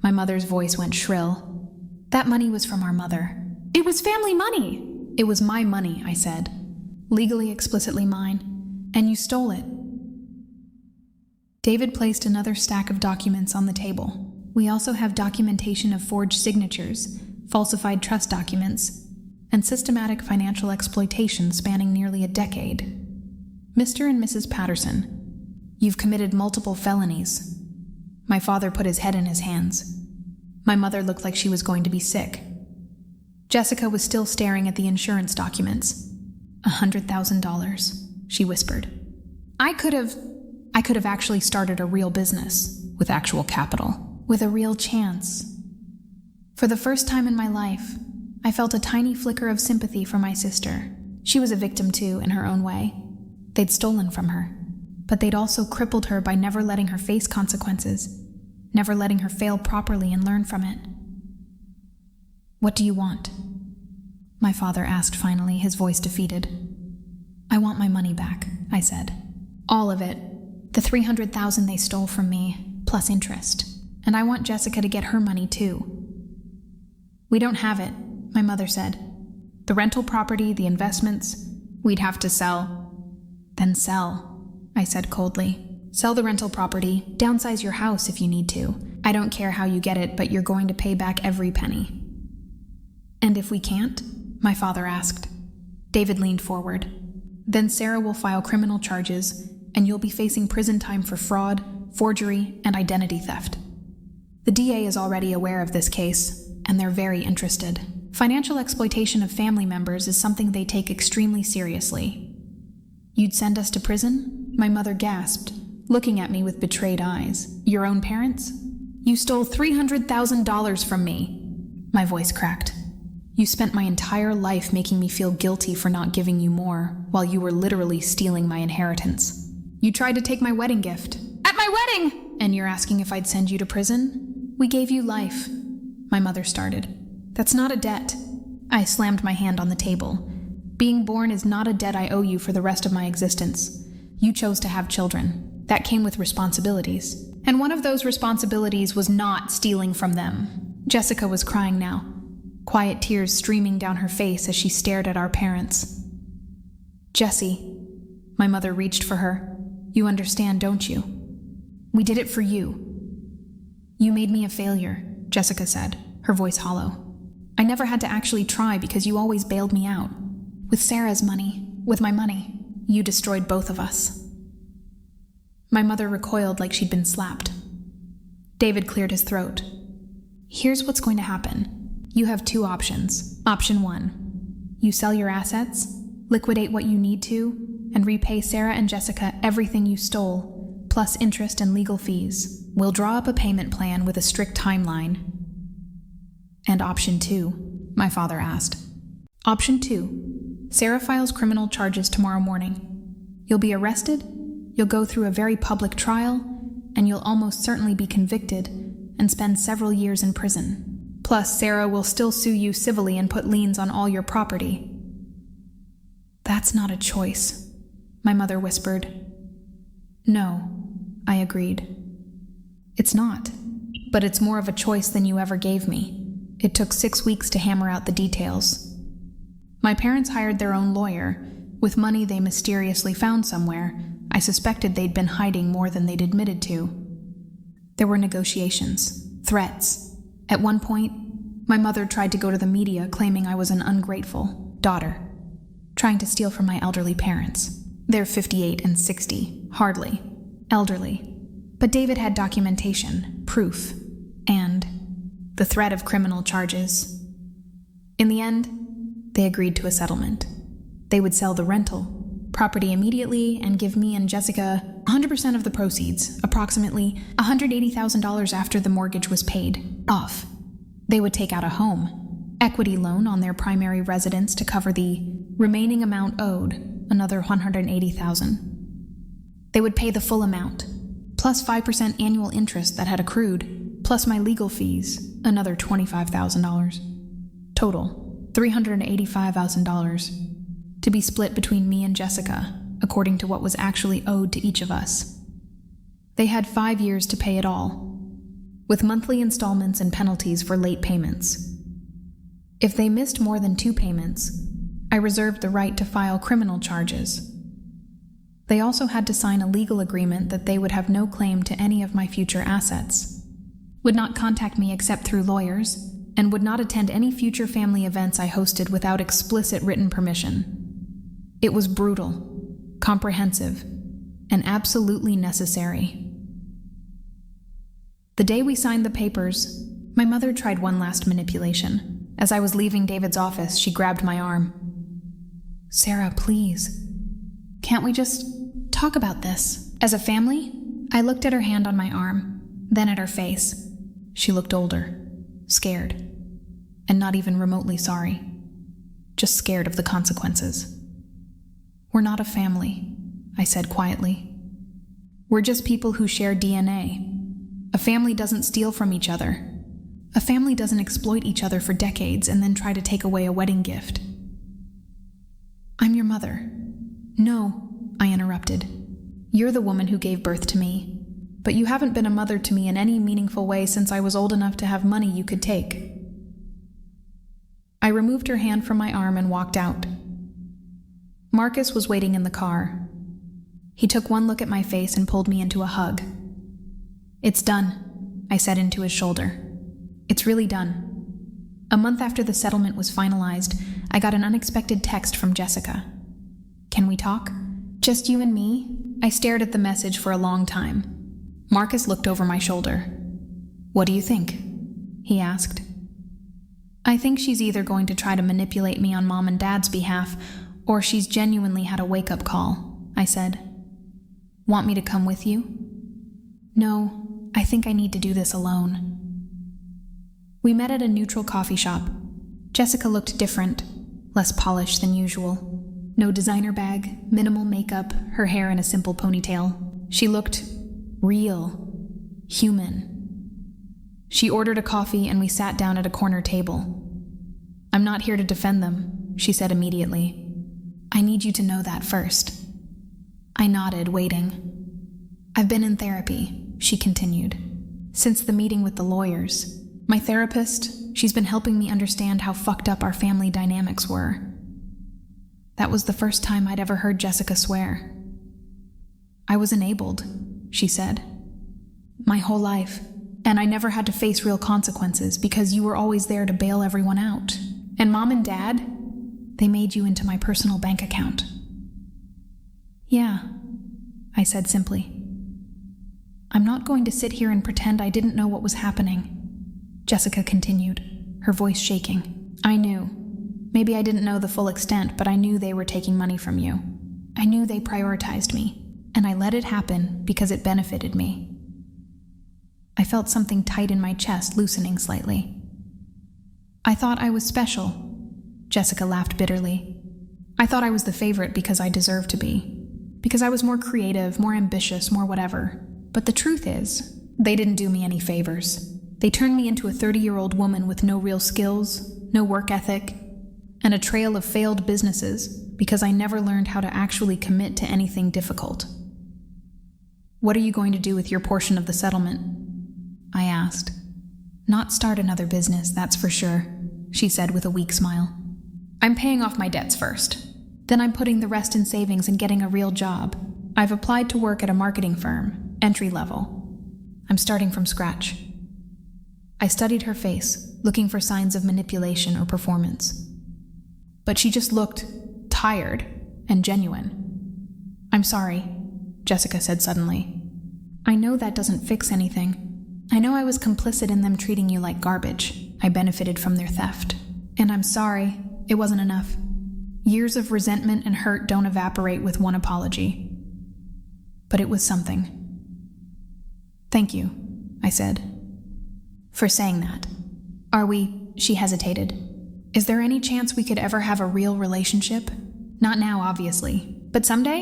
My mother's voice went shrill. That money was from our mother. It was family money. It was my money, I said. Legally, explicitly mine. And you stole it. David placed another stack of documents on the table. We also have documentation of forged signatures, falsified trust documents, and systematic financial exploitation spanning nearly a decade. Mr. and Mrs. Patterson, You've committed multiple felonies." My father put his head in his hands. My mother looked like she was going to be sick. Jessica was still staring at the insurance documents. $100,000, she whispered. I could have actually started a real business, with actual capital, with a real chance. For the first time in my life, I felt a tiny flicker of sympathy for my sister. She was a victim too, in her own way. They'd stolen from her, but they'd also crippled her by never letting her face consequences, never letting her fail properly and learn from it. "What do you want?" my father asked finally, his voice defeated. "I want my money back," I said. "All of it. The $300,000 they stole from me, plus interest. And I want Jessica to get her money too." "We don't have it," my mother said. "The rental property, the investments, we'd have to sell." "Then sell," I said coldly. "Sell the rental property, downsize your house if you need to. I don't care how you get it, but you're going to pay back every penny." "And if we can't?" my father asked. David leaned forward. "Then Sarah will file criminal charges, and you'll be facing prison time for fraud, forgery, and identity theft. The DA is already aware of this case, and they're very interested. Financial exploitation of family members is something they take extremely seriously." "You'd send us to prison?" my mother gasped, looking at me with betrayed eyes. "Your own parents?" "You stole $300,000 from me," my voice cracked. "You spent my entire life making me feel guilty for not giving you more, while you were literally stealing my inheritance. You tried to take my wedding gift." "At my wedding!" "And you're asking if I'd send you to prison? We gave you life," my mother started. "That's not a debt." I slammed my hand on the table. "Being born is not a debt I owe you for the rest of my existence. You chose to have children. That came with responsibilities. And one of those responsibilities was not stealing from them." Jessica was crying now, quiet tears streaming down her face as she stared at our parents. "Jessie," my mother reached for her. "You understand, don't you? We did it for you." "You made me a failure," Jessica said, her voice hollow. "I never had to actually try because you always bailed me out. With Sarah's money, with my money, you destroyed both of us." My mother recoiled like she'd been slapped. David cleared his throat. "Here's what's going to happen. You have two options. Option 1. You sell your assets, liquidate what you need to, and repay Sarah and Jessica everything you stole, plus interest and legal fees. We'll draw up a payment plan with a strict timeline." "And option 2, my father asked. "Option 2. Sarah files criminal charges tomorrow morning. You'll be arrested, you'll go through a very public trial, and you'll almost certainly be convicted and spend several years in prison. Plus, Sarah will still sue you civilly and put liens on all your property." "That's not a choice," my mother whispered. "No," I agreed. "It's not, but it's more of a choice than you ever gave me. It took 6 weeks to hammer out the details. My parents hired their own lawyer. With money they mysteriously found somewhere, I suspected they'd been hiding more than they'd admitted to. There were negotiations, threats. At one point, my mother tried to go to the media claiming I was an ungrateful daughter, trying to steal from my elderly parents. They're 58 and 60, hardly elderly. But David had documentation, proof, and the threat of criminal charges. In the end, they agreed to a settlement. They would sell the rental property immediately and give me and Jessica 100% of the proceeds, approximately $180,000 after the mortgage was paid off. They would take out a home, equity loan on their primary residence to cover the remaining amount owed, another $180,000. They would pay the full amount, plus 5% annual interest that had accrued, plus my legal fees, another $25,000. Total, $385,000. To be split between me and Jessica, according to what was actually owed to each of us. They had 5 years to pay it all, with monthly installments and penalties for late payments. If they missed more than 2 payments, I reserved the right to file criminal charges. They also had to sign a legal agreement that they would have no claim to any of my future assets, would not contact me except through lawyers, and would not attend any future family events I hosted without explicit written permission. It was brutal, comprehensive, and absolutely necessary. The day we signed the papers, my mother tried one last manipulation. As I was leaving David's office, she grabbed my arm. "Sarah, please. Can't we just talk about this? As a family?" I looked at her hand on my arm, then at her face. She looked older, scared, and not even remotely sorry. Just scared of the consequences. "We're not a family," I said quietly. "We're just people who share DNA. A family doesn't steal from each other. A family doesn't exploit each other for decades and then try to take away a wedding gift." "I'm your mother." "No," I interrupted. "You're the woman who gave birth to me, but you haven't been a mother to me in any meaningful way since I was old enough to have money you could take." I removed her hand from my arm and walked out. Marcus was waiting in the car. He took one look at my face and pulled me into a hug. "It's done," I said into his shoulder. "It's really done." A month after the settlement was finalized, I got an unexpected text from Jessica. "Can we talk? Just you and me?" I stared at the message for a long time. Marcus looked over my shoulder. "What do you think?" he asked. "I think she's either going to try to manipulate me on Mom and Dad's behalf, or she's genuinely had a wake-up call," I said. "Want me to come with you?" "No, I think I need to do this alone." We met at a neutral coffee shop. Jessica looked different, less polished than usual. No designer bag, minimal makeup, her hair in a simple ponytail. She looked real, human. She ordered a coffee and we sat down at a corner table. "I'm not here to defend them," she said immediately. "I need you to know that first." I nodded, waiting. "I've been in therapy," she continued, "since the meeting with the lawyers. My therapist, she's been helping me understand how fucked up our family dynamics were." That was the first time I'd ever heard Jessica swear. "I was enabled," she said. "My whole life, and I never had to face real consequences because you were always there to bail everyone out. And Mom and Dad, they made you into my personal bank account." "Yeah," I said simply. "I'm not going to sit here and pretend I didn't know what was happening," Jessica continued, her voice shaking. "I knew. Maybe I didn't know the full extent, but I knew they were taking money from you. I knew they prioritized me, and I let it happen because it benefited me." I felt something tight in my chest loosening slightly. "I thought I was special," Jessica laughed bitterly. "I thought I was the favorite because I deserved to be. Because I was more creative, more ambitious, more whatever. But the truth is, they didn't do me any favors. They turned me into a 30-year-old woman with no real skills, no work ethic, and a trail of failed businesses because I never learned how to actually commit to anything difficult." "What are you going to do with your portion of the settlement?" I asked. "Not start another business, that's for sure," she said with a weak smile. "I'm paying off my debts first. Then I'm putting the rest in savings and getting a real job. I've applied to work at a marketing firm, entry level. I'm starting from scratch." I studied her face, looking for signs of manipulation or performance. But she just looked tired and genuine. "I'm sorry," Jessica said suddenly. "I know that doesn't fix anything. I know I was complicit in them treating you like garbage. I benefited from their theft. And I'm sorry, it wasn't enough. Years of resentment and hurt don't evaporate with one apology. But it was something." "Thank you," I said, "for saying that. She hesitated. "Is there any chance we could ever have a real relationship? Not now, obviously, but someday?"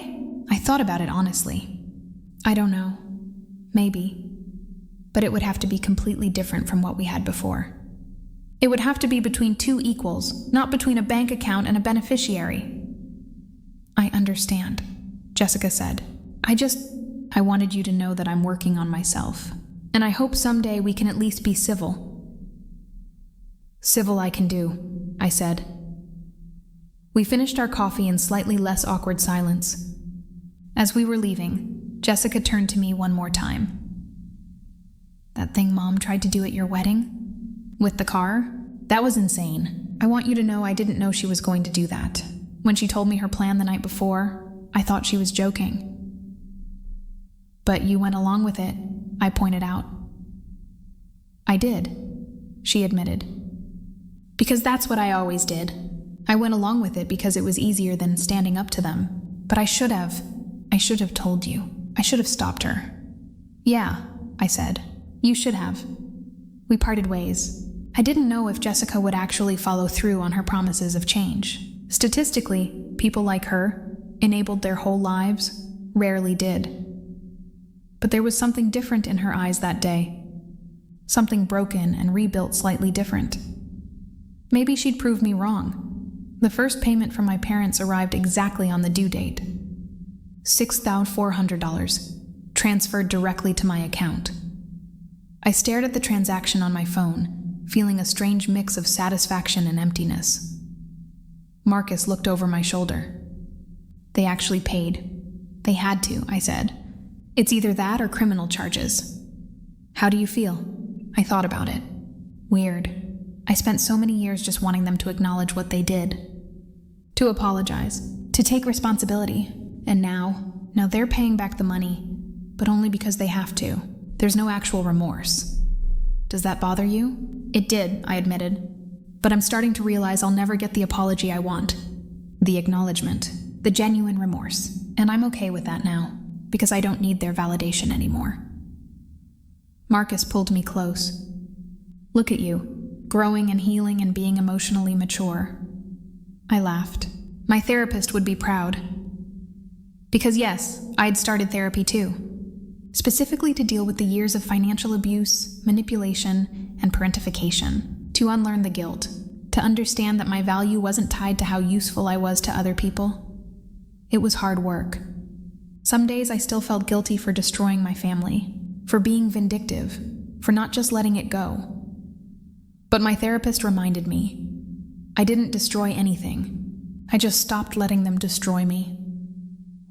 I thought about it honestly. "I don't know. Maybe. But it would have to be completely different from what we had before. It would have to be between two equals, not between a bank account and a beneficiary." "I understand," Jessica said. I wanted you to know that I'm working on myself, and I hope someday we can at least be civil." "Civil I can do," I said. We finished our coffee in slightly less awkward silence. As we were leaving, Jessica turned to me one more time. "That thing Mom tried to do at your wedding? With the car? That was insane. I want you to know I didn't know she was going to do that. When she told me her plan the night before, I thought she was joking." But you went along with it, I pointed out. I did, she admitted. Because that's what I always did. I went along with it because it was easier than standing up to them. But I should have told you. I should have stopped her. Yeah, I said. You should have. We parted ways. I didn't know if Jessica would actually follow through on her promises of change. Statistically, people like her, enabled their whole lives, rarely did. But there was something different in her eyes that day. Something broken and rebuilt slightly different. Maybe she'd prove me wrong. The first payment from my parents arrived exactly on the due date. $6,400, transferred directly to my account. I stared at the transaction on my phone, feeling a strange mix of satisfaction and emptiness. Marcus looked over my shoulder. They actually paid. They had to, I said. It's either that or criminal charges. How do you feel? I thought about it. Weird. I spent so many years just wanting them to acknowledge what they did. To apologize. To take responsibility. And now they're paying back the money, but only because they have to. There's no actual remorse. Does that bother you? It did, I admitted. But I'm starting to realize I'll never get the apology I want. The acknowledgement. The genuine remorse. And I'm okay with that now, because I don't need their validation anymore. Marcus pulled me close. Look at you, growing and healing and being emotionally mature. I laughed. My therapist would be proud. Because yes, I'd started therapy too. Specifically to deal with the years of financial abuse, manipulation, and parentification. To unlearn the guilt. To understand that my value wasn't tied to how useful I was to other people. It was hard work. Some days I still felt guilty for destroying my family, for being vindictive, for not just letting it go. But my therapist reminded me, I didn't destroy anything. I just stopped letting them destroy me.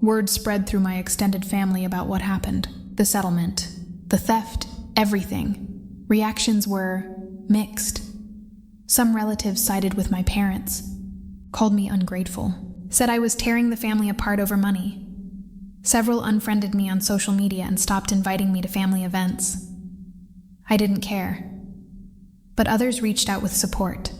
Word spread through my extended family about what happened, the settlement, the theft, everything. Reactions were mixed. Some relatives sided with my parents, called me ungrateful, said I was tearing the family apart over money. Several unfriended me on social media and stopped inviting me to family events. I didn't care. But others reached out with support.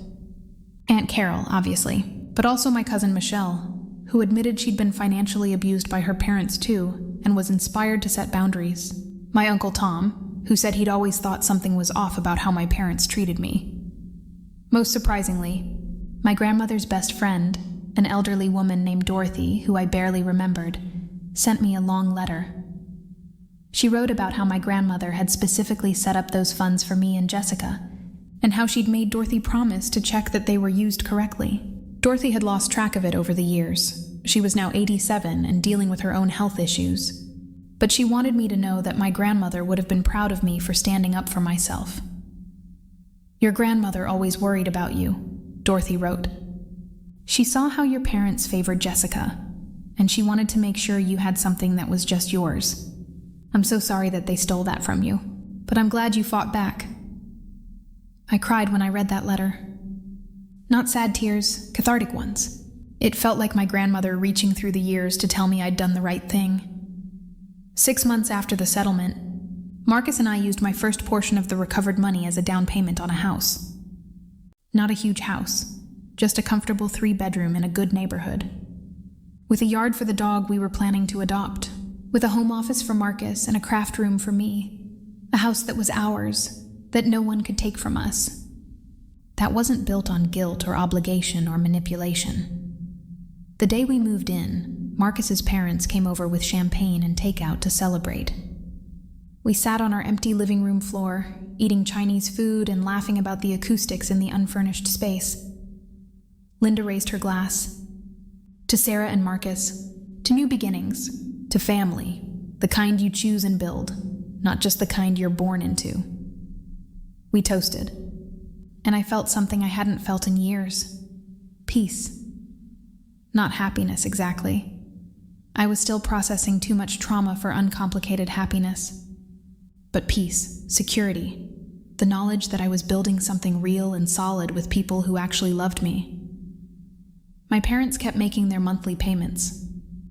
Aunt Carol, obviously, but also my cousin Michelle, who admitted she'd been financially abused by her parents too, and was inspired to set boundaries. My Uncle Tom, who said he'd always thought something was off about how my parents treated me. Most surprisingly, my grandmother's best friend, an elderly woman named Dorothy, who I barely remembered, sent me a long letter. She wrote about how my grandmother had specifically set up those funds for me and Jessica, and how she'd made Dorothy promise to check that they were used correctly. Dorothy had lost track of it over the years. She was now 87 and dealing with her own health issues. But she wanted me to know that my grandmother would have been proud of me for standing up for myself. Your grandmother always worried about you, Dorothy wrote. She saw how your parents favored Jessica, and she wanted to make sure you had something that was just yours. I'm so sorry that they stole that from you, but I'm glad you fought back. I cried when I read that letter. Not sad tears, cathartic ones. It felt like my grandmother reaching through the years to tell me I'd done the right thing. 6 months after the settlement, Marcus and I used my first portion of the recovered money as a down payment on a house. Not a huge house, just a comfortable 3-bedroom in a good neighborhood. With a yard for the dog we were planning to adopt, with a home office for Marcus and a craft room for me. A house that was ours, that no one could take from us. That wasn't built on guilt or obligation or manipulation. The day we moved in, Marcus's parents came over with champagne and takeout to celebrate. We sat on our empty living room floor, eating Chinese food and laughing about the acoustics in the unfurnished space. Linda raised her glass. To Sarah and Marcus, to new beginnings, to family, the kind you choose and build, not just the kind you're born into. We toasted, and I felt something I hadn't felt in years. Peace. Not happiness, exactly. I was still processing too much trauma for uncomplicated happiness. But peace, security, the knowledge that I was building something real and solid with people who actually loved me. My parents kept making their monthly payments,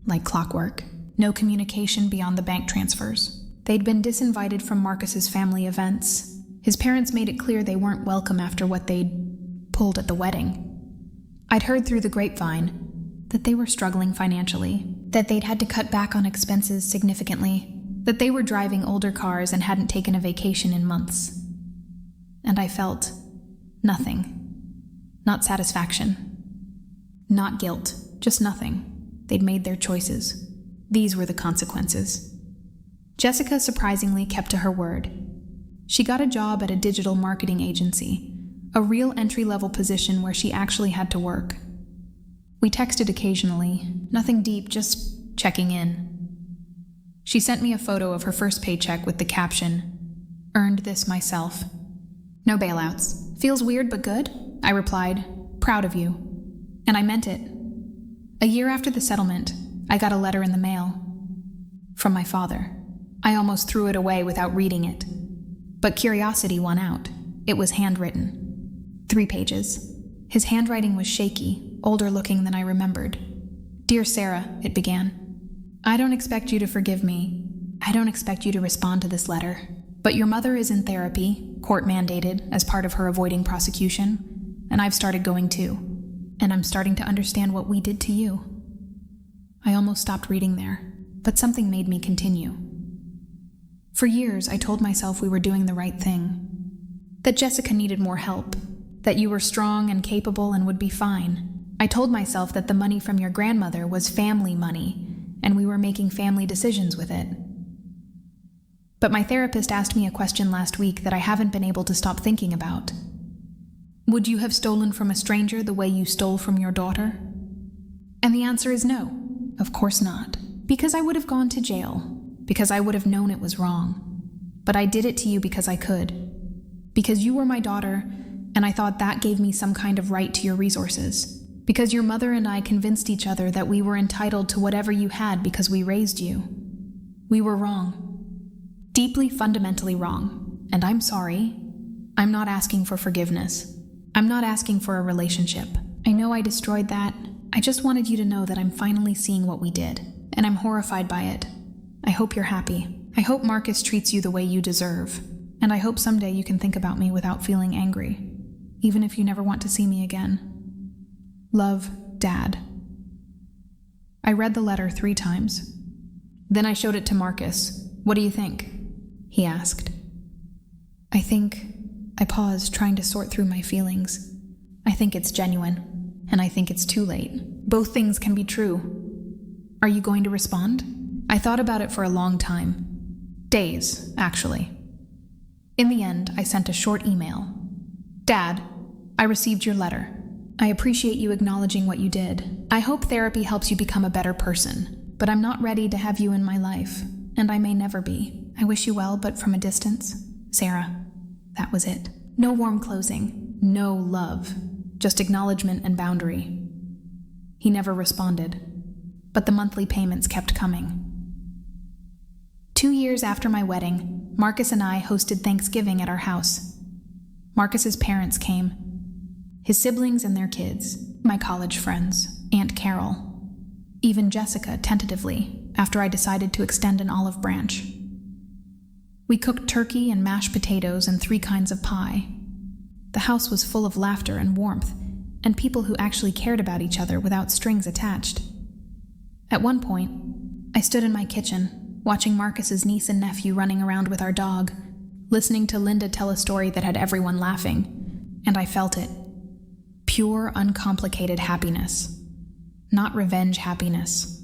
like clockwork, no communication beyond the bank transfers. They'd been disinvited from Marcus's family events. His parents made it clear they weren't welcome after what they'd pulled at the wedding. I'd heard through the grapevine that they were struggling financially, that they'd had to cut back on expenses significantly, that they were driving older cars and hadn't taken a vacation in months. And I felt nothing. Not satisfaction. Not guilt. Just nothing. They'd made their choices. These were the consequences. Jessica surprisingly kept to her word. She got a job at a digital marketing agency, a real entry-level position where she actually had to work. We texted occasionally, nothing deep, just checking in. She sent me a photo of her first paycheck with the caption, "Earned this myself. No bailouts. Feels weird but good," I replied, "Proud of you." And I meant it. A year after the settlement, I got a letter in the mail. From my father. I almost threw it away without reading it. But curiosity won out. It was handwritten. 3 pages. His handwriting was shaky, older looking than I remembered. "Dear Sarah," it began. "I don't expect you to forgive me. I don't expect you to respond to this letter. But your mother is in therapy, court mandated, as part of her avoiding prosecution, and I've started going too. And I'm starting to understand what we did to you." I almost stopped reading there, but something made me continue. For years, I told myself we were doing the right thing. That Jessica needed more help. That you were strong and capable and would be fine. I told myself that the money from your grandmother was family money, and we were making family decisions with it. But my therapist asked me a question last week that I haven't been able to stop thinking about. Would you have stolen from a stranger the way you stole from your daughter? And the answer is no, of course not. Because I would have gone to jail. Because I would have known it was wrong. But I did it to you because I could. Because you were my daughter, and I thought that gave me some kind of right to your resources. Because your mother and I convinced each other that we were entitled to whatever you had because we raised you. We were wrong. Deeply, fundamentally wrong. And I'm sorry. I'm not asking for forgiveness. I'm not asking for a relationship. I know I destroyed that. I just wanted you to know that I'm finally seeing what we did, and I'm horrified by it. I hope you're happy. I hope Marcus treats you the way you deserve, and I hope someday you can think about me without feeling angry, even if you never want to see me again. Love, Dad. I read the letter 3 times. Then I showed it to Marcus. "What do you think?" he asked. I paused, trying to sort through my feelings. I think it's genuine, and I think it's too late. Both things can be true. Are you going to respond? I thought about it for a long time. Days, actually. In the end, I sent a short email. "Dad, I received your letter. I appreciate you acknowledging what you did. I hope therapy helps you become a better person, but I'm not ready to have you in my life, and I may never be. I wish you well, but from a distance. Sarah." That was it. No warm closing. No love. Just acknowledgement and boundary. He never responded, but the monthly payments kept coming. 2 years after my wedding, Marcus and I hosted Thanksgiving at our house. Marcus's parents came. His siblings and their kids, my college friends, Aunt Carol. Even Jessica, tentatively, after I decided to extend an olive branch. We cooked turkey and mashed potatoes and 3 kinds of pie. The house was full of laughter and warmth, and people who actually cared about each other without strings attached. At one point, I stood in my kitchen, watching Marcus's niece and nephew running around with our dog, listening to Linda tell a story that had everyone laughing, and I felt it. Pure, uncomplicated happiness. Not revenge happiness.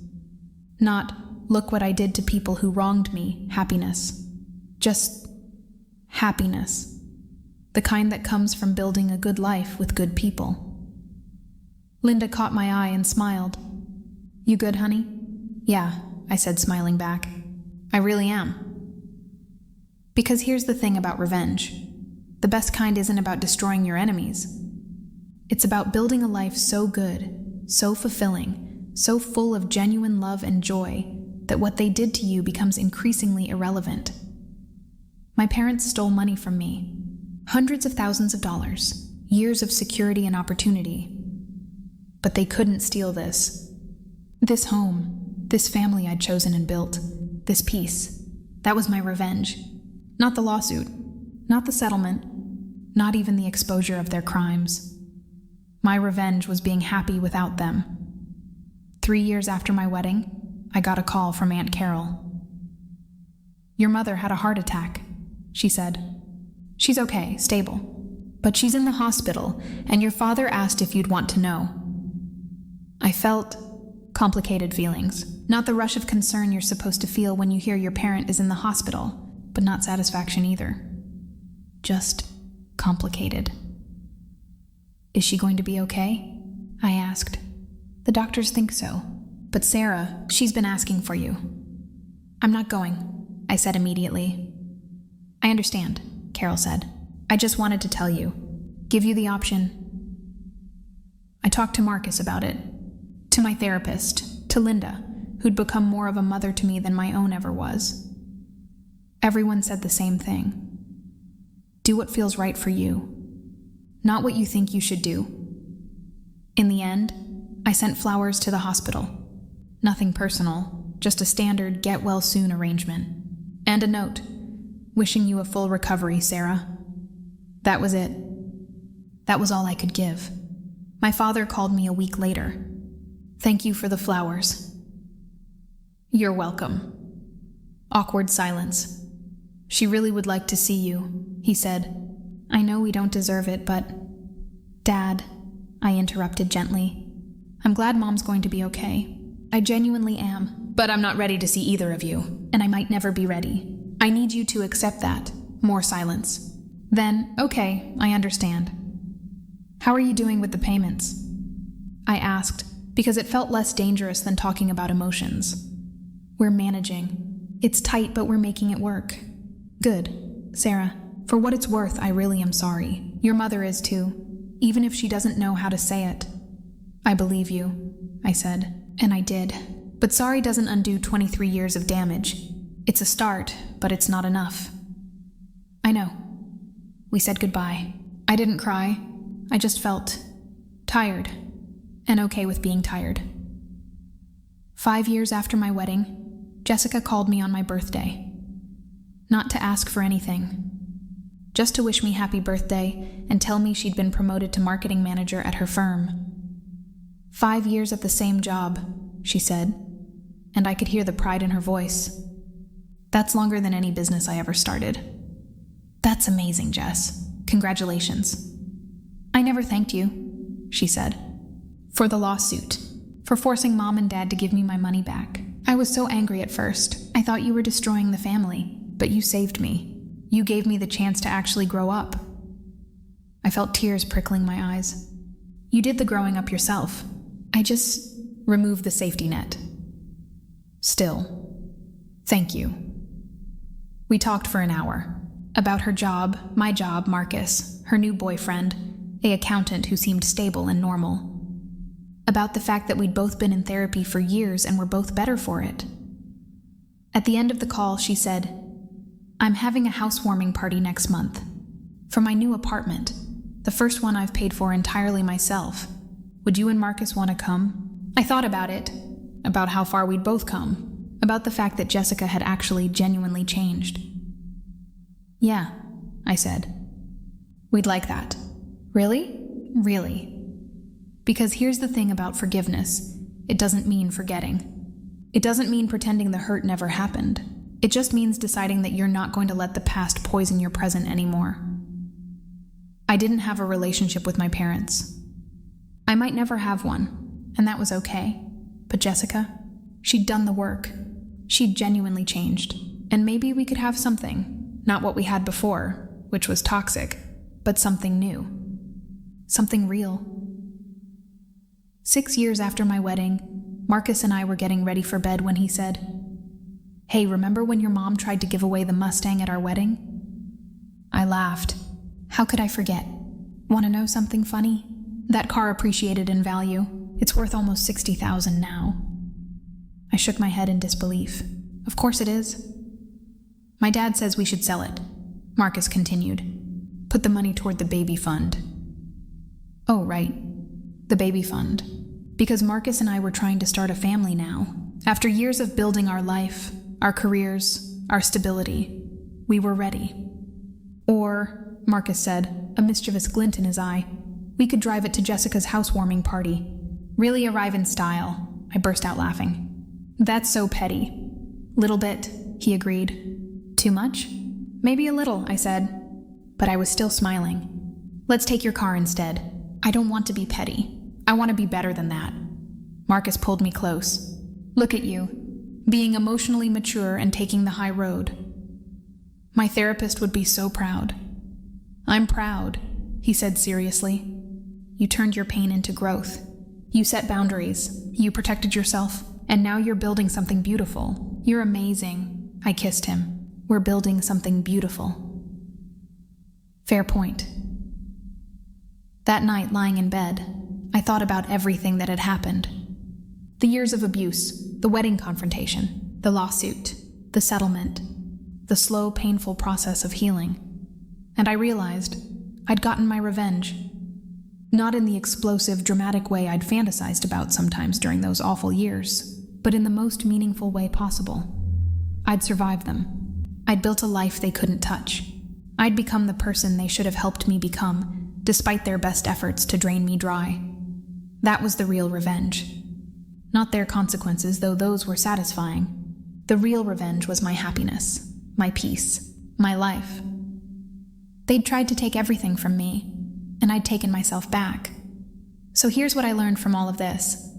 Not, look what I did to people who wronged me, happiness. Just happiness. The kind that comes from building a good life with good people. Linda caught my eye and smiled. "You good, honey?" "Yeah," I said, smiling back. "I really am." Because here's the thing about revenge. The best kind isn't about destroying your enemies. It's about building a life so good, so fulfilling, so full of genuine love and joy that what they did to you becomes increasingly irrelevant. My parents stole money from me. Hundreds of thousands of dollars, years of security and opportunity. But they couldn't steal this. This home, this family I'd chosen and built, this peace, That was my revenge. Not the lawsuit, not the settlement, not even the exposure of their crimes. My revenge was being happy without them. 3 years after my wedding, I got a call from Aunt Carol. "Your mother had a heart attack," she said. "She's okay, stable. But she's in the hospital, and your father asked if you'd want to know." I felt complicated feelings. Not the rush of concern you're supposed to feel when you hear your parent is in the hospital, but not satisfaction either. Just complicated. "Is she going to be okay?" I asked. "The doctors think so. But Sarah, she's been asking for you." "I'm not going," I said immediately. "I understand," Carol said. "I just wanted to tell you. Give you the option." I talked to Marcus about it. To my therapist. To Linda, who'd become more of a mother to me than my own ever was. Everyone said the same thing. Do what feels right for you. Not what you think you should do. In the end, I sent flowers to the hospital. Nothing personal, just a standard get-well-soon arrangement. And a note, wishing you a full recovery, Sarah. That was it. That was all I could give. My father called me a week later. "Thank you for the flowers." "You're welcome." Awkward silence. "She really would like to see you," he said. "I know we don't deserve it, but—" "Dad," I interrupted gently. "I'm glad Mom's going to be okay. I genuinely am, but I'm not ready to see either of you, and I might never be ready. I need you to accept that." More silence. Then, "Okay, I understand. How are you doing with the payments?" I asked, because it felt less dangerous than talking about emotions. "We're managing. It's tight, but we're making it work." "Good. Sarah, for what it's worth, I really am sorry. Your mother is too, even if she doesn't know how to say it." "I believe you," I said, and I did. But sorry doesn't undo 23 years of damage. It's a start, but it's not enough. "I know." We said goodbye. I didn't cry. I just felt tired, and okay with being tired. 5 years after my wedding, Jessica called me on my birthday. Not to ask for anything, just to wish me happy birthday and tell me she'd been promoted to marketing manager at her firm. 5 years at the same job, she said, and I could hear the pride in her voice. "That's longer than any business I ever started." "That's amazing, Jess. Congratulations." "I never thanked you," she said. "For the lawsuit. For forcing Mom and Dad to give me my money back. I was so angry at first. I thought you were destroying the family, but you saved me. You gave me the chance to actually grow up." I felt tears prickling my eyes. "You did the growing up yourself. I just removed the safety net." "Still, thank you." We talked for an hour. About her job, my job, Marcus, her new boyfriend, an accountant who seemed stable and normal. About the fact that we'd both been in therapy for years and were both better for it. At the end of the call, she said, "I'm having a housewarming party next month. For my new apartment, the first one I've paid for entirely myself. Would you and Marcus want to come?" I thought about it, about how far we'd both come, about the fact that Jessica had actually genuinely changed. "Yeah," I said. "We'd like that." "Really?" "Really. Because here's the thing about forgiveness. It doesn't mean forgetting. It doesn't mean pretending the hurt never happened. It just means deciding that you're not going to let the past poison your present anymore." I didn't have a relationship with my parents. I might never have one, and that was okay. But Jessica, she'd done the work. She'd genuinely changed. And maybe we could have something. Not what we had before, which was toxic, but something new. Something real. 6 years after my wedding, Marcus and I were getting ready for bed when he said, "Hey, remember when your mom tried to give away the Mustang at our wedding?" I laughed. How could I forget? Want to know something funny? That car appreciated in value. It's worth almost $60,000 now. I shook my head in disbelief. Of course it is. "My dad says we should sell it," Marcus continued. "Put the money toward the baby fund." Oh, right. The baby fund. Because Marcus and I were trying to start a family now. After years of building our life, our careers, our stability. We were ready. Or, Marcus said, a mischievous glint in his eye, we could drive it to Jessica's housewarming party. Really arrive in style, I burst out laughing. That's so petty. Little bit, he agreed. Too much? Maybe a little, I said. But I was still smiling. Let's take your car instead. I don't want to be petty. I want to be better than that. Marcus pulled me close. Look at you, being emotionally mature and taking the high road. My therapist would be so proud. I'm proud, he said seriously. You turned your pain into growth. You set boundaries. You protected yourself. And now you're building something beautiful. You're amazing. I kissed him. We're building something beautiful. Fair point. That night, lying in bed, I thought about everything that had happened. The years of abuse, the wedding confrontation, the lawsuit, the settlement, the slow, painful process of healing. And I realized I'd gotten my revenge. Not in the explosive, dramatic way I'd fantasized about sometimes during those awful years, but in the most meaningful way possible. I'd survived them. I'd built a life they couldn't touch. I'd become the person they should have helped me become, despite their best efforts to drain me dry. That was the real revenge. Not their consequences, though those were satisfying. The real revenge was my happiness, my peace, my life. They'd tried to take everything from me, and I'd taken myself back. So here's what I learned from all of this.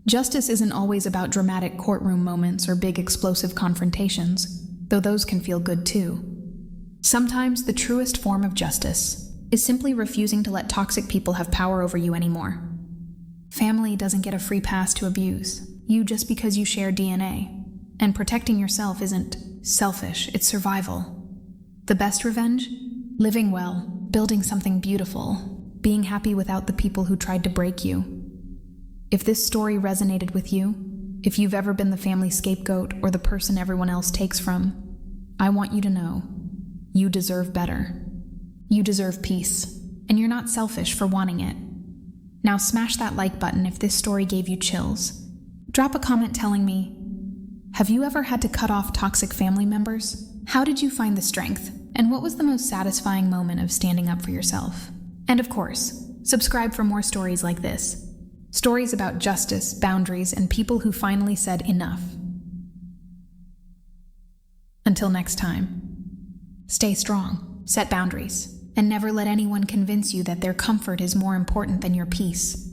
Justice isn't always about dramatic courtroom moments or big explosive confrontations, though those can feel good too. Sometimes the truest form of justice is simply refusing to let toxic people have power over you anymore. Family doesn't get a free pass to abuse you just because you share DNA, and protecting yourself isn't selfish, it's survival. The best revenge? Living well, building something beautiful, being happy without the people who tried to break you. If this story resonated with you, if you've ever been the family scapegoat or the person everyone else takes from, I want you to know, you deserve better. You deserve peace, and you're not selfish for wanting it. Now smash that like button if this story gave you chills. Drop a comment telling me, have you ever had to cut off toxic family members? How did you find the strength? And what was the most satisfying moment of standing up for yourself? And of course, subscribe for more stories like this. Stories about justice, boundaries, and people who finally said enough. Until next time, stay strong, set boundaries, and never let anyone convince you that their comfort is more important than your peace.